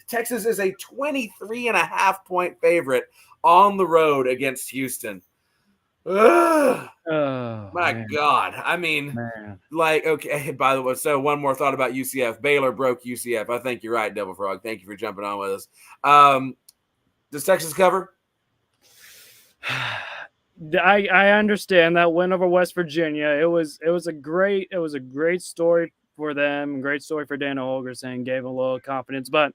[SPEAKER 1] Texas is a 23.5-point favorite on the road against Houston. My God. I mean, okay, by the way, so one more thought about UCF. Baylor broke UCF. I think you're right, Devil Frog. Thank you for jumping on with us. Does Texas cover?
[SPEAKER 2] I understand that win over West Virginia. It was a great story for them, great story for Dana Holgorsen, gave him a little confidence. But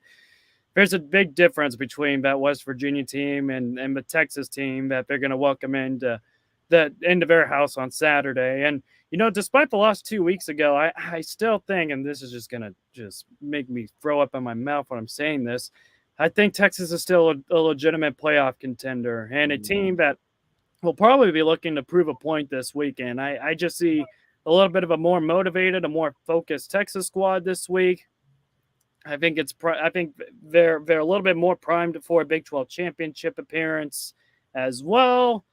[SPEAKER 2] there's a big difference between that West Virginia team and the Texas team that they're going to welcome into their house on Saturday. And despite the loss 2 weeks ago, I still think, and this is just going to just make me throw up in my mouth when I'm saying this, I think Texas is still a legitimate playoff contender and a team that will probably be looking to prove a point this weekend. I just see a little bit of a more motivated, a more focused Texas squad this week. I think they're a little bit more primed for a Big 12 championship appearance as well.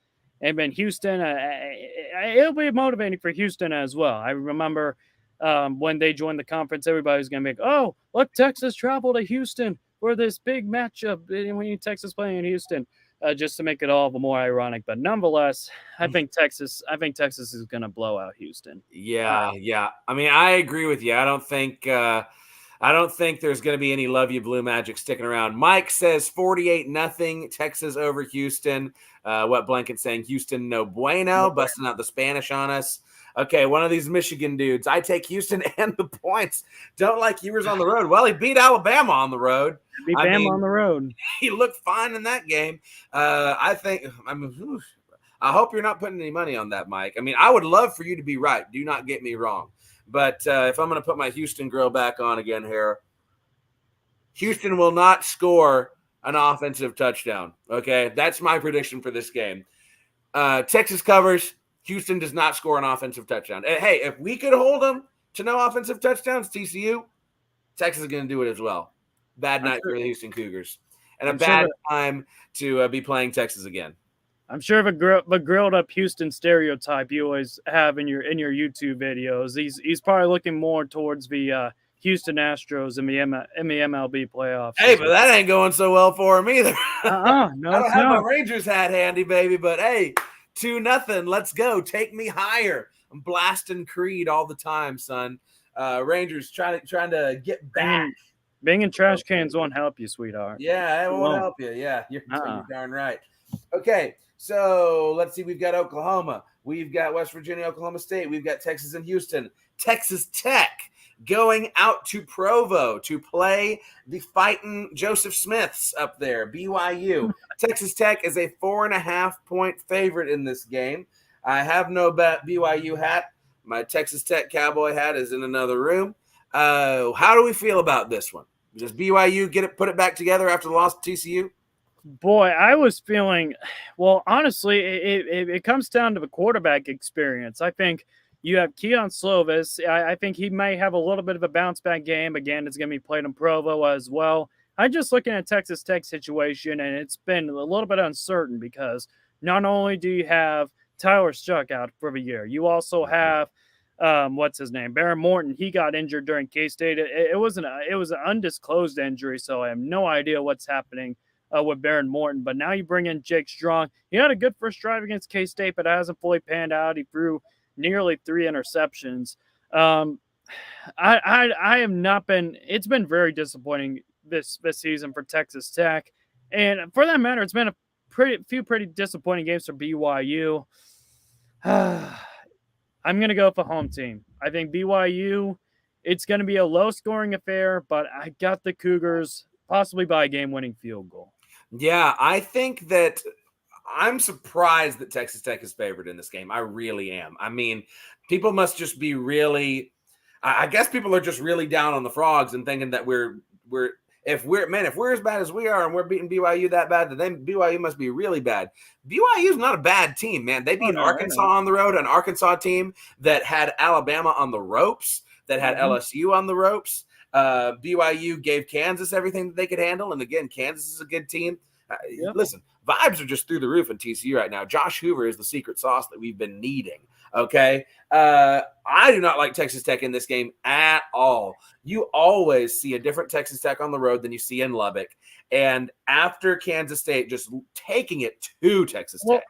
[SPEAKER 2] And then Houston, it'll be motivating for Houston as well. I remember when they joined the conference, everybody was going to be like, "Oh, look, Texas traveled to Houston for this big matchup when Texas playing in Houston." Just to make it all the more ironic. But nonetheless, I think Texas is going to blow out Houston.
[SPEAKER 1] Yeah, yeah. I mean, I agree with you. I don't think there's going to be any love you blue magic sticking around. Mike says 48-0 Texas over Houston. What Blanket saying? Houston no bueno, busting out the Spanish on us. Okay, one of these Michigan dudes. I take Houston and the points. Don't like Ewers on the road. Well, he beat Alabama on the road.
[SPEAKER 2] Beat Bama on the road.
[SPEAKER 1] He looked fine in that game. I hope you're not putting any money on that, Mike. I mean, I would love for you to be right. Do not get me wrong. But if I'm going to put my Houston grill back on again here, Houston will not score an offensive touchdown. Okay, that's my prediction for this game. Texas covers. Houston does not score an offensive touchdown. And hey, if we could hold them to no offensive touchdowns, TCU, Texas is going to do it as well. Bad night for the Houston Cougars. And a bad time to be playing Texas again.
[SPEAKER 2] I'm sure the grilled up Houston stereotype you always have in your YouTube videos. He's probably looking more towards the Houston Astros in the MLB playoffs.
[SPEAKER 1] Hey, but that ain't going so well for him either.
[SPEAKER 2] No,
[SPEAKER 1] I don't have my Rangers hat handy, baby. But hey, 2-0. Let's go. Take me higher. I'm blasting Creed all the time, son. Rangers trying to get back.
[SPEAKER 2] Banging trash cans won't help you, sweetheart.
[SPEAKER 1] Yeah, it won't help you. Yeah, you're darn right. Okay, so let's see. We've got Oklahoma. We've got West Virginia, Oklahoma State. We've got Texas and Houston. Texas Tech going out to Provo to play the fighting Joseph Smiths up there, BYU. Texas Tech is a 4.5-point favorite in this game. I have no BYU hat. My Texas Tech Cowboy hat is in another room. How do we feel about this one? Does BYU put it back together after the loss to TCU?
[SPEAKER 2] Boy, I was feeling, well, honestly, it comes down to the quarterback experience. I think you have Keon Slovis. I think he may have a little bit of a bounce back game. Again, it's going to be played in Provo as well. I'm just looking at Texas Tech situation, and it's been a little bit uncertain because not only do you have Tyler Shuck out for the year, you also have what's his name? Baron Morton. He got injured during K-State. It was an undisclosed injury, so I have no idea what's happening with Baron Morton. But now you bring in Jake Strong. He had a good first drive against K-State, but it hasn't fully panned out. He threw nearly 3 interceptions. I have not been. It's been very disappointing this season for Texas Tech, and for that matter, it's been a few pretty disappointing games for BYU. I'm going to go for home team. I think BYU, it's going to be a low-scoring affair, but I got the Cougars possibly by a game-winning field goal.
[SPEAKER 1] Yeah, I think that I'm surprised that Texas Tech is favored in this game. I really am. I mean, people must just be really – I guess people are just really down on the Frogs and thinking that if we're as bad as we are and we're beating BYU that bad, then BYU must be really bad. BYU is not a bad team, man. They beat Arkansas on the road, an Arkansas team that had Alabama on the ropes, that had LSU on the ropes. BYU gave Kansas everything that they could handle. And again, Kansas is a good team. Listen, vibes are just through the roof in TCU right now. Josh Hoover is the secret sauce that we've been needing. Okay. I do not like Texas Tech in this game at all. You always see a different Texas Tech on the road than you see in Lubbock. And after Kansas State just taking it to Texas Tech,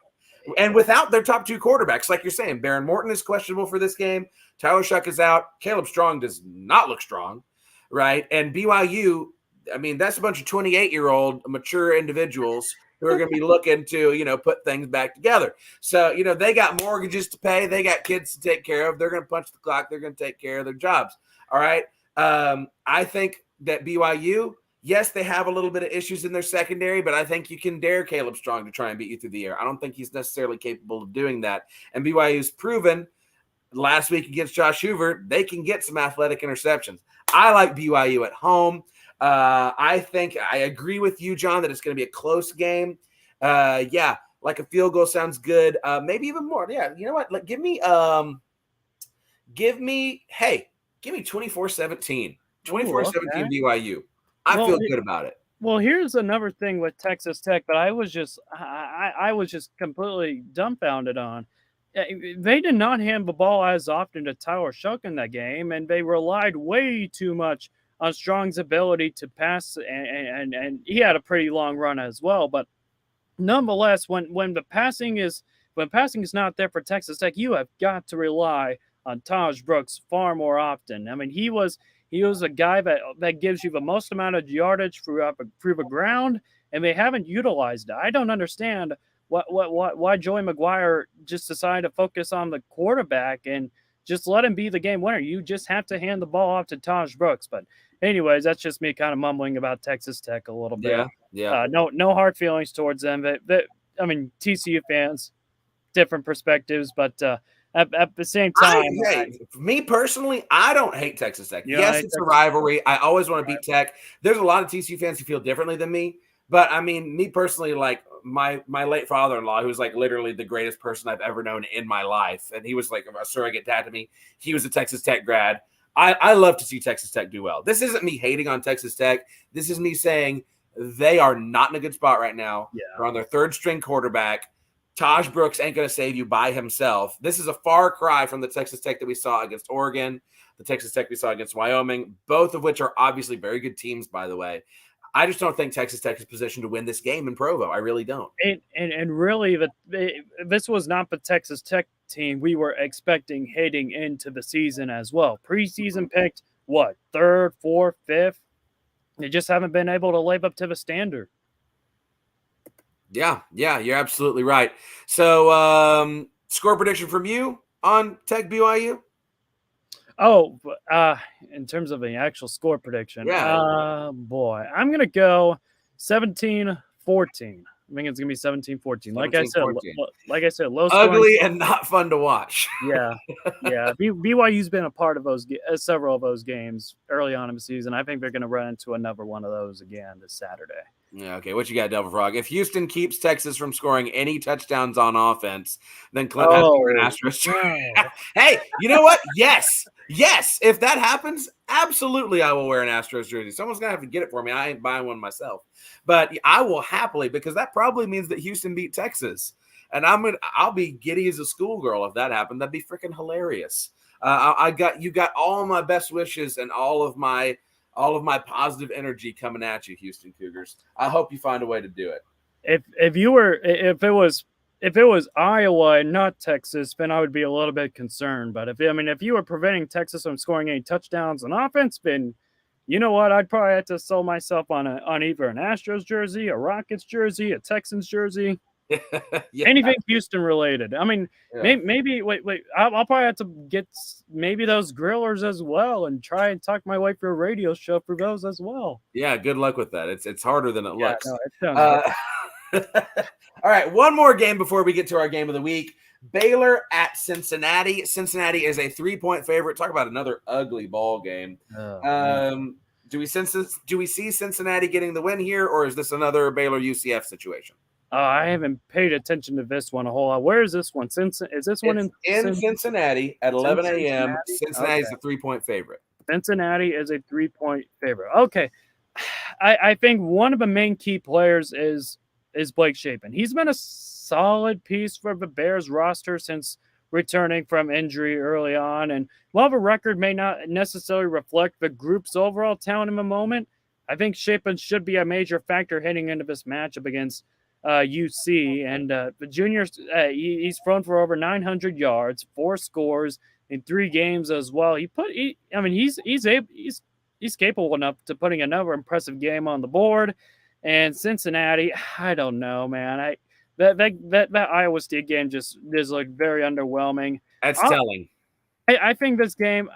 [SPEAKER 1] and without their top 2 quarterbacks, like you're saying, Baron Morton is questionable for this game. Tyler Shuck is out. Caleb Strong does not look strong, right? And BYU, I mean, that's a bunch of 28-year-old mature individuals who are going to be looking to, put things back together. So, they got mortgages to pay. They got kids to take care of. They're going to punch the clock. They're going to take care of their jobs. All right. I think that BYU, yes, they have a little bit of issues in their secondary, but I think you can dare Caleb Strong to try and beat you through the air. I don't think he's necessarily capable of doing that. And BYU's proven last week against Josh Hoover, they can get some athletic interceptions. I like BYU at home. I think I agree with you, John, that it's going to be a close game. Yeah, like a field goal sounds good. Maybe even more. Yeah, you know what? Give me 24-17. 24-17 BYU. I feel good about it.
[SPEAKER 2] Well, here's another thing with Texas Tech that I was just completely dumbfounded on. They did not hand the ball as often to Tyler Shough in that game, and they relied way too much on Strong's ability to pass, and he had a pretty long run as well. But nonetheless, when passing is not there for Texas Tech, you have got to rely on Taj Brooks far more often. I mean, he was a guy that gives you the most amount of yardage through the ground, and they haven't utilized it. I don't understand why Joey McGuire just decided to focus on the quarterback and just let him be the game winner. You just have to hand the ball off to Taj Brooks. But anyways, that's just me kind of mumbling about Texas Tech a little bit.
[SPEAKER 1] Yeah.
[SPEAKER 2] No hard feelings towards them. I mean, TCU fans, different perspectives, but at the same time,
[SPEAKER 1] me personally, I don't hate Texas Tech. Yes, it's a rivalry. I always want to beat Tech. There's a lot of TCU fans who feel differently than me. But I mean, me personally, like my late father-in-law, who was like literally the greatest person I've ever known in my life, and he was like a surrogate dad to me. He was a Texas Tech grad. I love to see Texas Tech do well. This isn't me hating on Texas Tech. This is me saying they are not in a good spot right now.
[SPEAKER 2] Yeah.
[SPEAKER 1] They're on their third string quarterback. Taj Brooks ain't going to save you by himself. This is a far cry from the Texas Tech that we saw against Oregon, the Texas Tech we saw against Wyoming, both of which are obviously very good teams, by the way. I just don't think Texas Tech is positioned to win this game in Provo. I really don't.
[SPEAKER 2] And really, this was not the Texas Tech team we were expecting heading into the season as well. Preseason picked, what, 3rd, 4th, 5th? They just haven't been able to live up to the standard.
[SPEAKER 1] Yeah, you're absolutely right. So, score prediction from you on Tech BYU?
[SPEAKER 2] Oh, in terms of the actual score prediction, boy, I'm going to go 17-14. I think it's going to be 17-14. Like I said, low scoring.
[SPEAKER 1] Ugly and not fun to watch.
[SPEAKER 2] Yeah. BYU's been a part of several of those games early on in the season. I think they're going to run into another one of those again this Saturday.
[SPEAKER 1] Yeah, okay. What you got, Devil Frog? If Houston keeps Texas from scoring any touchdowns on offense, then Clint has to wear an Astros. No. Hey, you know what? Yes. If that happens, absolutely I will wear an Astros jersey. Someone's going to have to get it for me. I ain't buying one myself. But I will happily, because that probably means that Houston beat Texas. And I'll be giddy as a schoolgirl if that happened. That'd be freaking hilarious. You got all my best wishes and all of my positive energy coming at you, Houston Cougars. I hope you find a way to do it.
[SPEAKER 2] If it was Iowa and not Texas, then I would be a little bit concerned. But if you were preventing Texas from scoring any touchdowns on offense, then you know what? I'd probably have to sell myself on either an Astros jersey, a Rockets jersey, a Texans jersey. Yeah. Anything Houston related. Maybe wait. I'll probably have to get maybe those grillers as well and try and talk my way through a radio show for those as well.
[SPEAKER 1] Yeah, good luck with that. It's harder than it looks.
[SPEAKER 2] No, it sounds
[SPEAKER 1] all right, one more game before we get to our game of the week. Baylor at Cincinnati. Cincinnati is a 3-point favorite. Talk about another ugly ball game. Do we see Cincinnati getting the win here, or is this another Baylor UCF situation?
[SPEAKER 2] I haven't paid attention to this one a whole lot. Where is this one? Is this one
[SPEAKER 1] in Cincinnati at 11 a.m.? Cincinnati is a 3-point favorite.
[SPEAKER 2] Cincinnati is a 3-point favorite. Okay. I think one of the main key players is Blake Shapen. He's been a solid piece for the Bears roster since returning from injury early on. And while the record may not necessarily reflect the group's overall talent in the moment, I think Shapen should be a major factor heading into this matchup against UC. And the junior, he's thrown for over 900 yards, 4 scores in 3 games as well. He's capable enough to putting another impressive game on the board. And Cincinnati, I don't know, man. That Iowa State game just looked very underwhelming.
[SPEAKER 1] That's telling.
[SPEAKER 2] I think this game,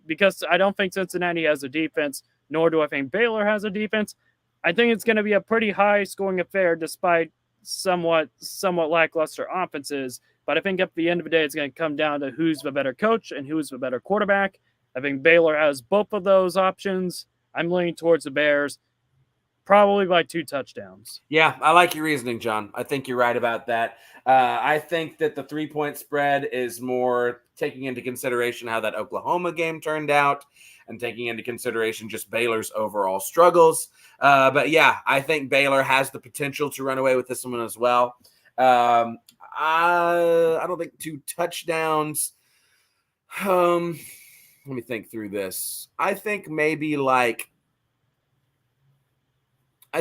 [SPEAKER 2] because I don't think Cincinnati has a defense, nor do I think Baylor has a defense. I think it's going to be a pretty high scoring affair, despite somewhat lackluster offenses. But I think at the end of the day, it's going to come down to who's the better coach and who's the better quarterback. I think Baylor has both of those options. I'm leaning towards the Bears, probably by 2 touchdowns.
[SPEAKER 1] Yeah, I like your reasoning, John. I think you're right about that. I think that the 3-point spread is more taking into consideration how that Oklahoma game turned out and taking into consideration just Baylor's overall struggles. But yeah, I think Baylor has the potential to run away with this one as well. I don't think 2 touchdowns. Let me think through this. I think maybe I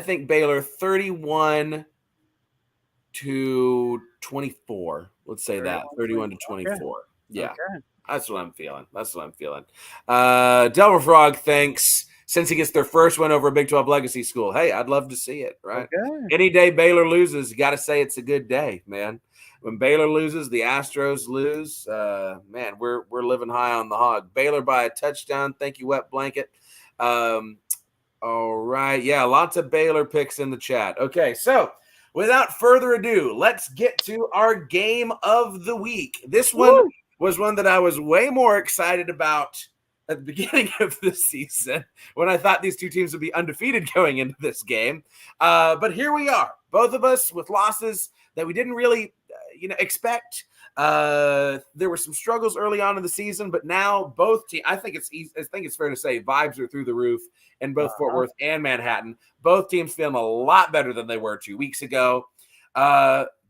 [SPEAKER 1] think Baylor 31-24. Let's say that 31-24. Okay. Yeah, okay. That's what I'm feeling. Delver Frog thinks since he gets their first win over a Big 12 legacy school, hey, I'd love to see it. Right? Okay. Any day Baylor loses, you got to say it's a good day, man. When Baylor loses, the Astros lose. Man, we're living high on the hog. Baylor by a touchdown. Thank you, Wet Blanket. All right. Yeah, lots of Baylor picks in the chat. Okay, so without further ado, let's get to our game of the week. This one was one that I was way more excited about at the beginning of the season when I thought these two teams would be undefeated going into this game. But here we are, both of us with losses that we didn't really expect. There were some struggles early on in the season, but now both teams, I think it's fair to say vibes are through the roof in both Fort Worth and Manhattan. Both teams feeling a lot better than they were 2 weeks ago.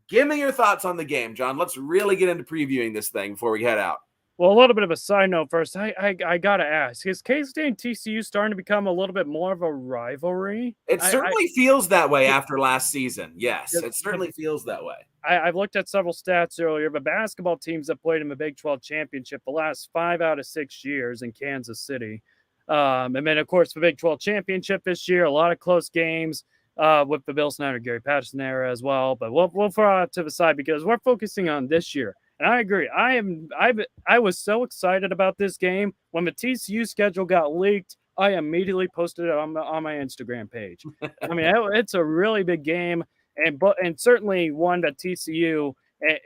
[SPEAKER 1] Give me your thoughts on the game, John. Let's really get into previewing this thing before we head out.
[SPEAKER 2] Well, a little bit of a side note first. I got to ask, is K-State and TCU starting to become a little bit more of a rivalry?
[SPEAKER 1] It certainly feels that way after last season. Yes, it certainly feels that way.
[SPEAKER 2] I've looked at several stats earlier, but basketball teams that played in the Big 12 championship the last 5 out of 6 years in Kansas City. And then, of course, the Big 12 championship this year, a lot of close games with the Bill Snyder, Gary Patterson era as well. But we'll throw it to the side because we're focusing on this year. And I agree. I was so excited about this game when the TCU schedule got leaked. I immediately posted it on my Instagram page. I mean, it's a really big game, and certainly one that TCU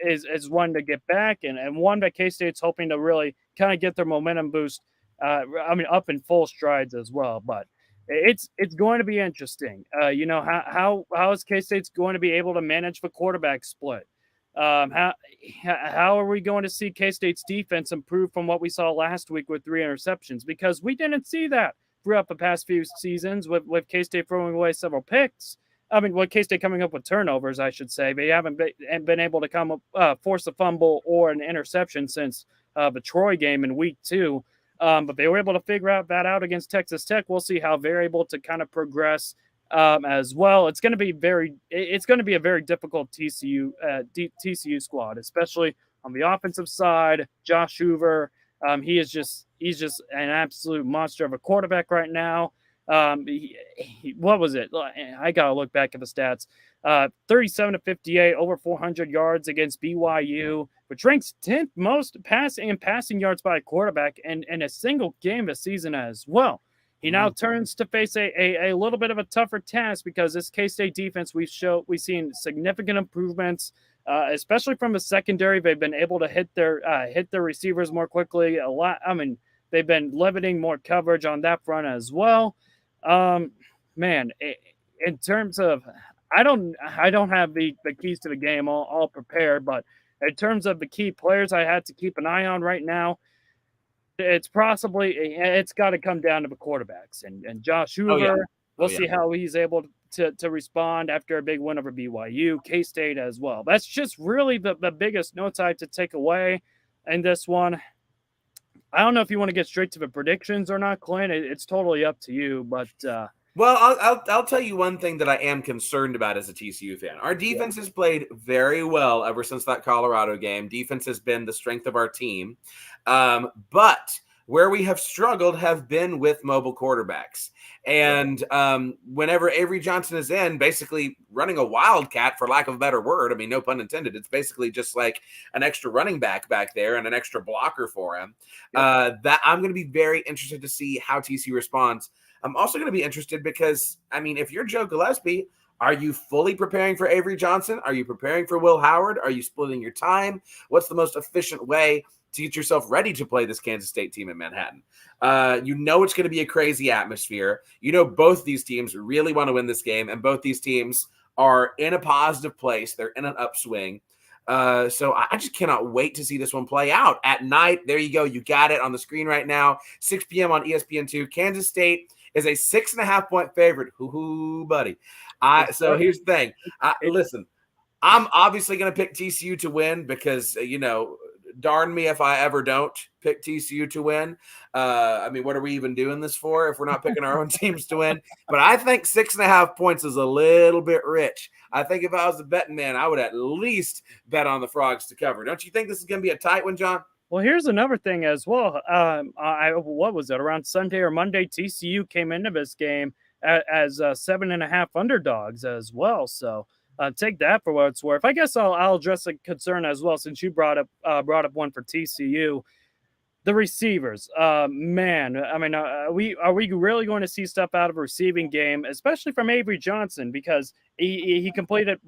[SPEAKER 2] is one to get back, and one that K-State's hoping to really kind of get their momentum boost. Up in full strides as well. But it's going to be interesting. How is K-State's going to be able to manage the quarterback split? How are we going to see K-State's defense improve from what we saw last week with 3 interceptions? Because we didn't see that throughout the past few seasons with K-State throwing away several picks. With K-State coming up with turnovers, I should say. They haven't been able to force a fumble or an interception since the Troy game in week 2. But they were able to figure that out against Texas Tech. We'll see how they're able to kind of progress as well. It's going to be a very difficult TCU squad, especially on the offensive side. Josh Hoover, he's just an absolute monster of a quarterback right now. What was it? I gotta look back at the stats. 37-58, over 400 yards against BYU, which ranks 10th most passing yards by a quarterback in a single game this season as well. He now turns to face a little bit of a tougher task because this K-State defense we've seen significant improvements, especially from the secondary. They've been able to hit their receivers more quickly. They've been limiting more coverage on that front as well. In terms of, I don't have the keys to the game all prepared, but in terms of the key players I had to keep an eye on right now, it's got to come down to the quarterbacks and Josh Hoover. We'll see how he's able to respond after a big win over BYU, K-State as well. That's just really the biggest notes I have to take away in this one. I don't know if you want to get straight to the predictions or not, Clint. It's totally up to you. But
[SPEAKER 1] well, I'll tell you one thing that I am concerned about as a TCU fan. Our defense has played very well ever since that Colorado game. Defense has been the strength of our team. But Where we have struggled have been with mobile quarterbacks. And whenever Avery Johnson is in, basically running a wildcat, for lack of a better word, I mean, no pun intended, it's basically just like an extra running back there and an extra blocker for him. That I'm going to be very interested to see how TCU responds. I'm also going to be interested because, I mean, if you're Joe Gillespie, are you fully preparing for Avery Johnson? Are you preparing for Will Howard? Are you splitting your time? What's the most efficient way to get yourself ready to play this Kansas State team in Manhattan? You know it's going to be a crazy atmosphere. You know both these teams really want to win this game, and both these teams are in a positive place. They're in an upswing. So I just cannot wait to see this one play out at night. There you go. You got it on the screen right now. 6 p.m. on ESPN2. Kansas State is a 6.5-point favorite. Hoo-hoo, buddy. So here's the thing. Listen, I'm obviously going to pick TCU to win because, darn me if I ever don't pick TCU to win. I mean, what are we even doing this for if we're not picking our own teams to win? But I think 6.5 points is a little bit rich. I think if I was a betting man, I would at least bet on the Frogs to cover. Don't you think this is going to be a tight one, John?
[SPEAKER 2] Well, here's another thing as well. What was it? Around Sunday or Monday, TCU came into this game as 7.5 underdogs as well. So take that for what it's worth. I guess I'll address a concern as well, since you brought up one for TCU. The receivers, man. I mean, are we really going to see stuff out of a receiving game, especially from Avery Johnson? Because he completed,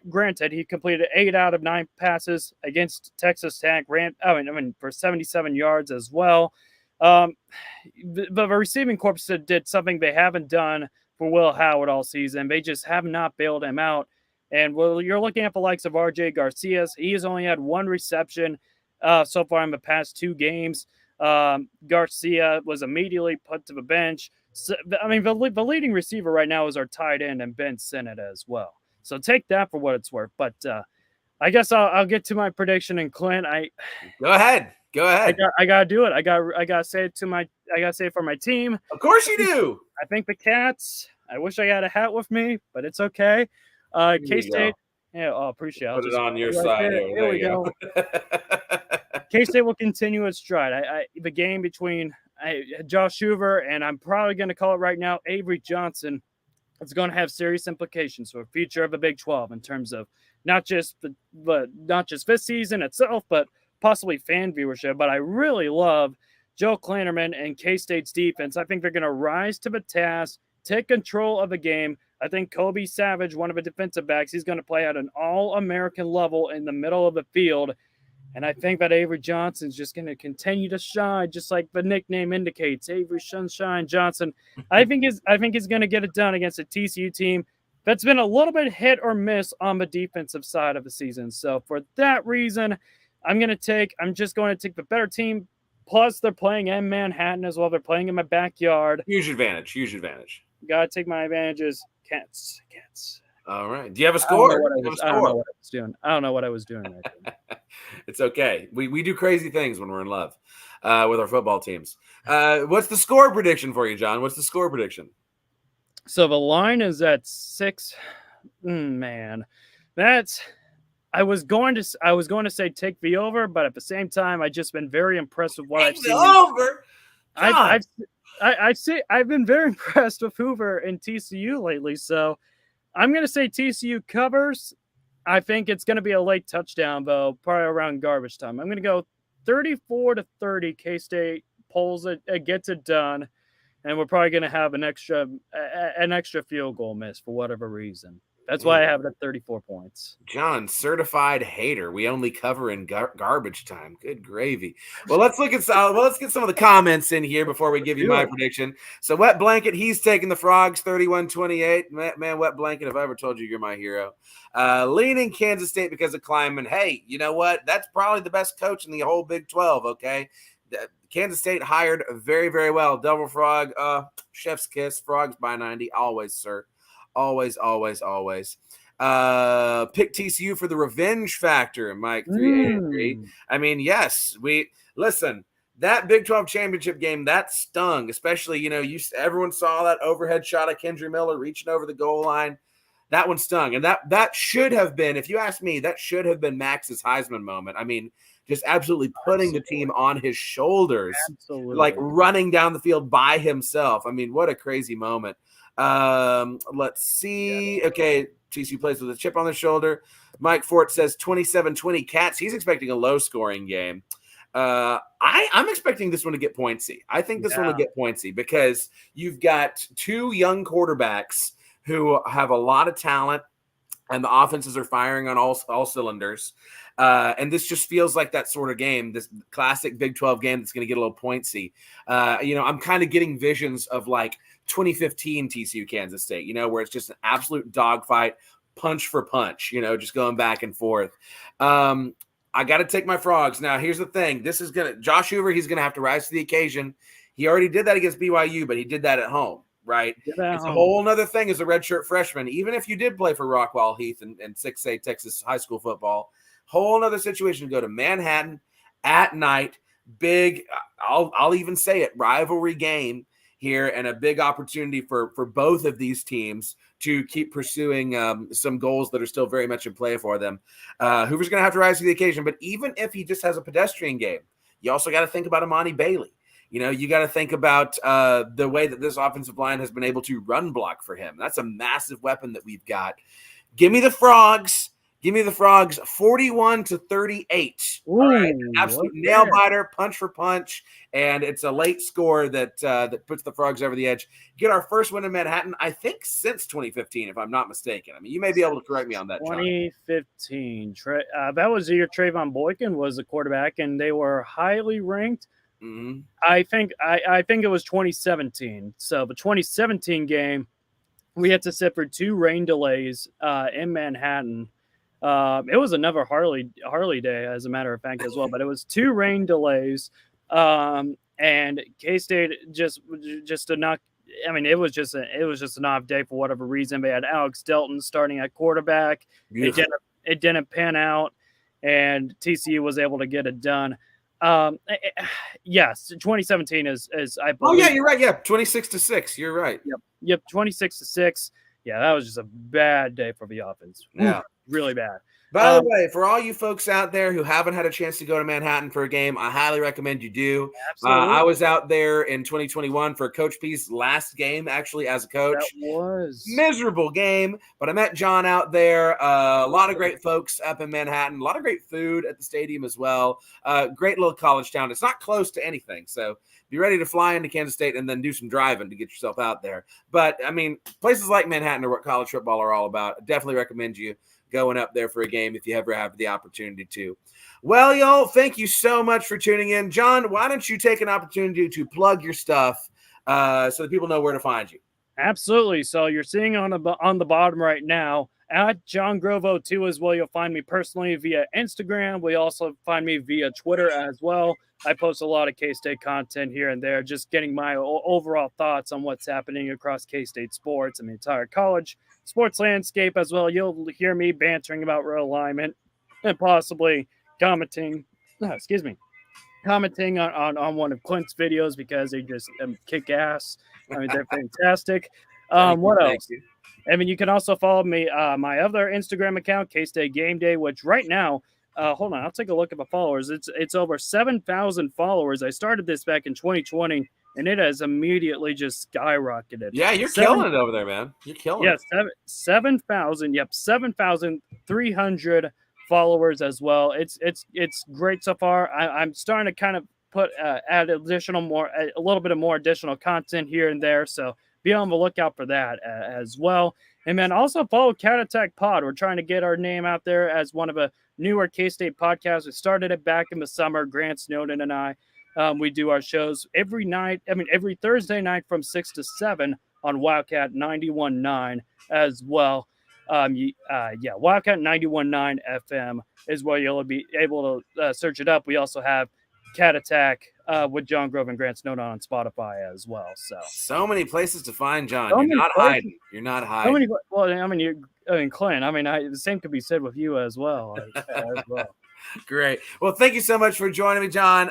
[SPEAKER 2] granted, he completed 8 out of 9 passes against Texas Tech. For 77 yards as well. The receiving corps did something they haven't done for Will Howard all season. They just have not bailed him out. And you're looking at the likes of R.J. Garcia. He has only had 1 reception so far in the past 2 games. Garcia was immediately put to the bench. So, I mean, the leading receiver right now is our tight end, and Ben Sinnott as well. So take that for what it's worth. But I guess I'll get to my prediction. And Clint,
[SPEAKER 1] go ahead.
[SPEAKER 2] I gotta do it. I gotta say it for my team.
[SPEAKER 1] Of course you do.
[SPEAKER 2] I think the Cats. I wish I had a hat with me, but it's okay. K-State. Yeah, appreciate it.
[SPEAKER 1] Put it on your side.
[SPEAKER 2] There we go. K-State will continue its stride. The game between Josh Hoover and, I'm probably going to call it right now, Avery Johnson, it's going to have serious implications for the future of the Big 12 in terms of not just this season itself, but possibly fan viewership. But I really love Joe Klanderman and K-State's defense. I think they're going to rise to the task, take control of the game. I think Kobe Savage, one of the defensive backs, he's going to play at an all-American level in the middle of the field. And I think that Avery Johnson's just going to continue to shine, just like the nickname indicates, Avery Sunshine Johnson. I think he's going to get it done against a TCU team that's been a little bit hit or miss on the defensive side of the season. So for that reason, I'm just going to take the better team. Plus, they're playing in Manhattan as well. They're playing in my backyard.
[SPEAKER 1] Huge advantage.
[SPEAKER 2] Got to take my advantages. Cats.
[SPEAKER 1] All right. Do you have a score?
[SPEAKER 2] I don't know what I was doing. I don't know what I was doing right there.
[SPEAKER 1] It's okay. We do crazy things when we're in love with our football teams. What's the score prediction for you, John? What's the score prediction?
[SPEAKER 2] So the line is at 6. Man, I was going to say take the over, but at the same time, I've just been very impressed with what I've seen.
[SPEAKER 1] Over.
[SPEAKER 2] I've been very impressed with Hoover and TCU lately, so I'm going to say TCU covers. I think it's going to be a late touchdown, though, probably around garbage time. I'm going to go 34-30. K-State pulls it, gets it done, and we're probably going to have an extra field goal miss for whatever reason. That's why I have it at 34 points.
[SPEAKER 1] John, certified hater. We only cover in garbage time. Good gravy. Well, let's get some of the comments in here before we give you my prediction. So, Wet Blanket, he's taking the Frogs 31-28. Man, Wet Blanket, if I ever told you you're my hero. Leaning Kansas State because of Klieman. Hey, you know what? That's probably the best coach in the whole Big 12, okay? Kansas State hired very, very well. Double Frog, chef's kiss, Frogs by 90. Always, sir. Always. Pick TCU for the revenge factor, Mike 383. I mean, yes, listen. That Big 12 championship game, that stung, especially, everyone saw that overhead shot of Kendry Miller reaching over the goal line. That one stung. And that should have been, if you ask me, that should have been Max's Heisman moment. I mean, just absolutely putting the team on his shoulders, like
[SPEAKER 2] Absolutely.
[SPEAKER 1] running down the field by himself. I mean, what a crazy moment. Let's see. Okay, TCU plays with a chip on their shoulder. Mike Fort says 27-20 Cats. He's expecting a low-scoring game. I'm expecting this one to get pointsy. I think this one will get pointsy because you've got two young quarterbacks who have a lot of talent, and the offenses are firing on all cylinders. And this just feels like that sort of game, this classic Big 12 game that's going to get a little pointsy. I'm kind of getting visions of like 2015 TCU Kansas State, where it's just an absolute dogfight, punch for punch, just going back and forth. I got to take my Frogs. Now, here's the thing. Josh Hoover, he's going to have to rise to the occasion. He already did that against BYU, but he did that at home, right? It's a whole other thing as a redshirt freshman. Even if you did play for Rockwall Heath and 6A Texas high school football, whole other situation to go to Manhattan at night. Big, I'll even say it, rivalry game here, and a big opportunity for both of these teams to keep pursuing some goals that are still very much in play for them. Hoover's going to have to rise to the occasion, but even if he just has a pedestrian game, you also got to think about Amani Bailey. You got to think about the way that this offensive line has been able to run block for him. That's a massive weapon that we've got. Give me the Frogs. Give me the Frogs 41-38. All right. An absolute nail biter, punch for punch, and it's a late score that puts the Frogs over the edge. Get our first win in Manhattan, I think, since 2015, if I'm not mistaken. I mean, you may be able to correct me on that, John.
[SPEAKER 2] 2015. That was the year Trayvon Boykin was the quarterback, and they were highly ranked.
[SPEAKER 1] Mm-hmm.
[SPEAKER 2] I think it was 2017. So the 2017 game, we had to sit for 2 rain delays in Manhattan. It was another Harley day, as a matter of fact, as well. But it was 2 rain delays, and K-State just did not. I mean, it was just an off day for whatever reason. They had Alex Delton starting at quarterback. It didn't pan out, and TCU was able to get it done. Yes, 2017 is I believe.
[SPEAKER 1] Oh yeah, you're right. Yeah, 26-6. You're right.
[SPEAKER 2] Yep, 26-6. Yeah, that was just a bad day for the offense.
[SPEAKER 1] Yeah.
[SPEAKER 2] Ooh, really bad.
[SPEAKER 1] By the way, for all you folks out there who haven't had a chance to go to Manhattan for a game, I highly recommend you do. I was out there in 2021 for Coach P's last game, actually, as a coach.
[SPEAKER 2] That was
[SPEAKER 1] miserable game, but I met John out there. A lot of great folks up in Manhattan. A lot of great food at the stadium as well. Great little college town. It's not close to anything, so be ready to fly into Kansas State and then do some driving to get yourself out there. But, I mean, places like Manhattan are what college football are all about. I definitely recommend you going up there for a game if you ever have the opportunity to. Well, y'all, thank you so much for tuning in. John, why don't you take an opportunity to plug your stuff so that people know where to find you?
[SPEAKER 2] Absolutely. So you're seeing on the bottom right now at John Grovo 2 as well. You'll find me personally via Instagram. We also find me via Twitter as well. I post a lot of K-State content here and there, just getting my overall thoughts on what's happening across K-State sports and the entire college sports landscape as well. You'll hear me bantering about realignment and possibly commenting on one of Clint's videos because they just kick ass. I mean, they're fantastic. What else? I mean, you can also follow me, my other Instagram account, K-State Game Day, which right now, hold on, I'll take a look at the followers. It's over 7,000 followers. I started this back in 2020, and it has immediately just skyrocketed.
[SPEAKER 1] Yeah, you're killing it over there, man. You're killing it.
[SPEAKER 2] 7,000. Yep, 7,300 followers as well. It's great so far. I'm starting to kind of add a little bit of more additional content here and there. So be on the lookout for that as well. And then also follow Cat Attack Pod. We're trying to get our name out there as one of the newer K-State podcasts. We started it back in the summer. Grant Snowden and I. We do our shows every Thursday night from 6 to 7 on Wildcat 91.9 as well. Wildcat 91.9 FM is where you'll be able to search it up. We also have Cat Attack with John Grove and Grant Snowden on Spotify as well. So
[SPEAKER 1] many places to find John. You're not hiding. You're not hiding.
[SPEAKER 2] Clint. I mean, the same could be said with you as well.
[SPEAKER 1] Great. Well, thank you so much for joining me, John.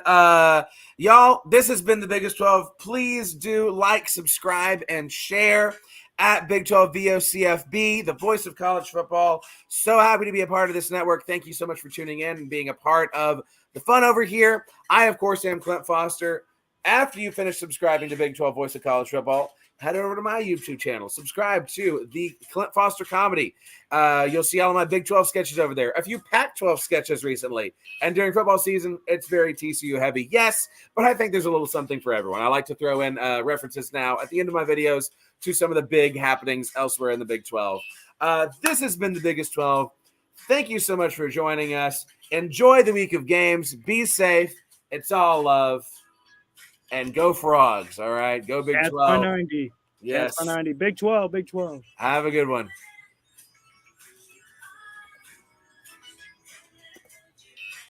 [SPEAKER 1] Y'all, this has been the Biggest 12. Please do like, subscribe, and share at Big 12 VOCFB, the voice of college football. So happy to be a part of this network. Thank you so much for tuning in and being a part of the fun over here. I, of course, am Clint Foster. After you finish subscribing to Big 12 Voice of College Football, head over to my YouTube channel. Subscribe to the Clint Foster Comedy. You'll see all of my Big 12 sketches over there. A few Pac-12 sketches recently. And during football season, it's very TCU heavy. Yes, but I think there's a little something for everyone. I like to throw in references now at the end of my videos to some of the big happenings elsewhere in the Big 12. This has been the Biggest 12. Thank you so much for joining us. Enjoy the week of games. Be safe. It's all love. And go Frogs, all right? Go Big 12.
[SPEAKER 2] 90.
[SPEAKER 1] Yes.
[SPEAKER 2] 90. Big 12, Big 12.
[SPEAKER 1] Have a good one.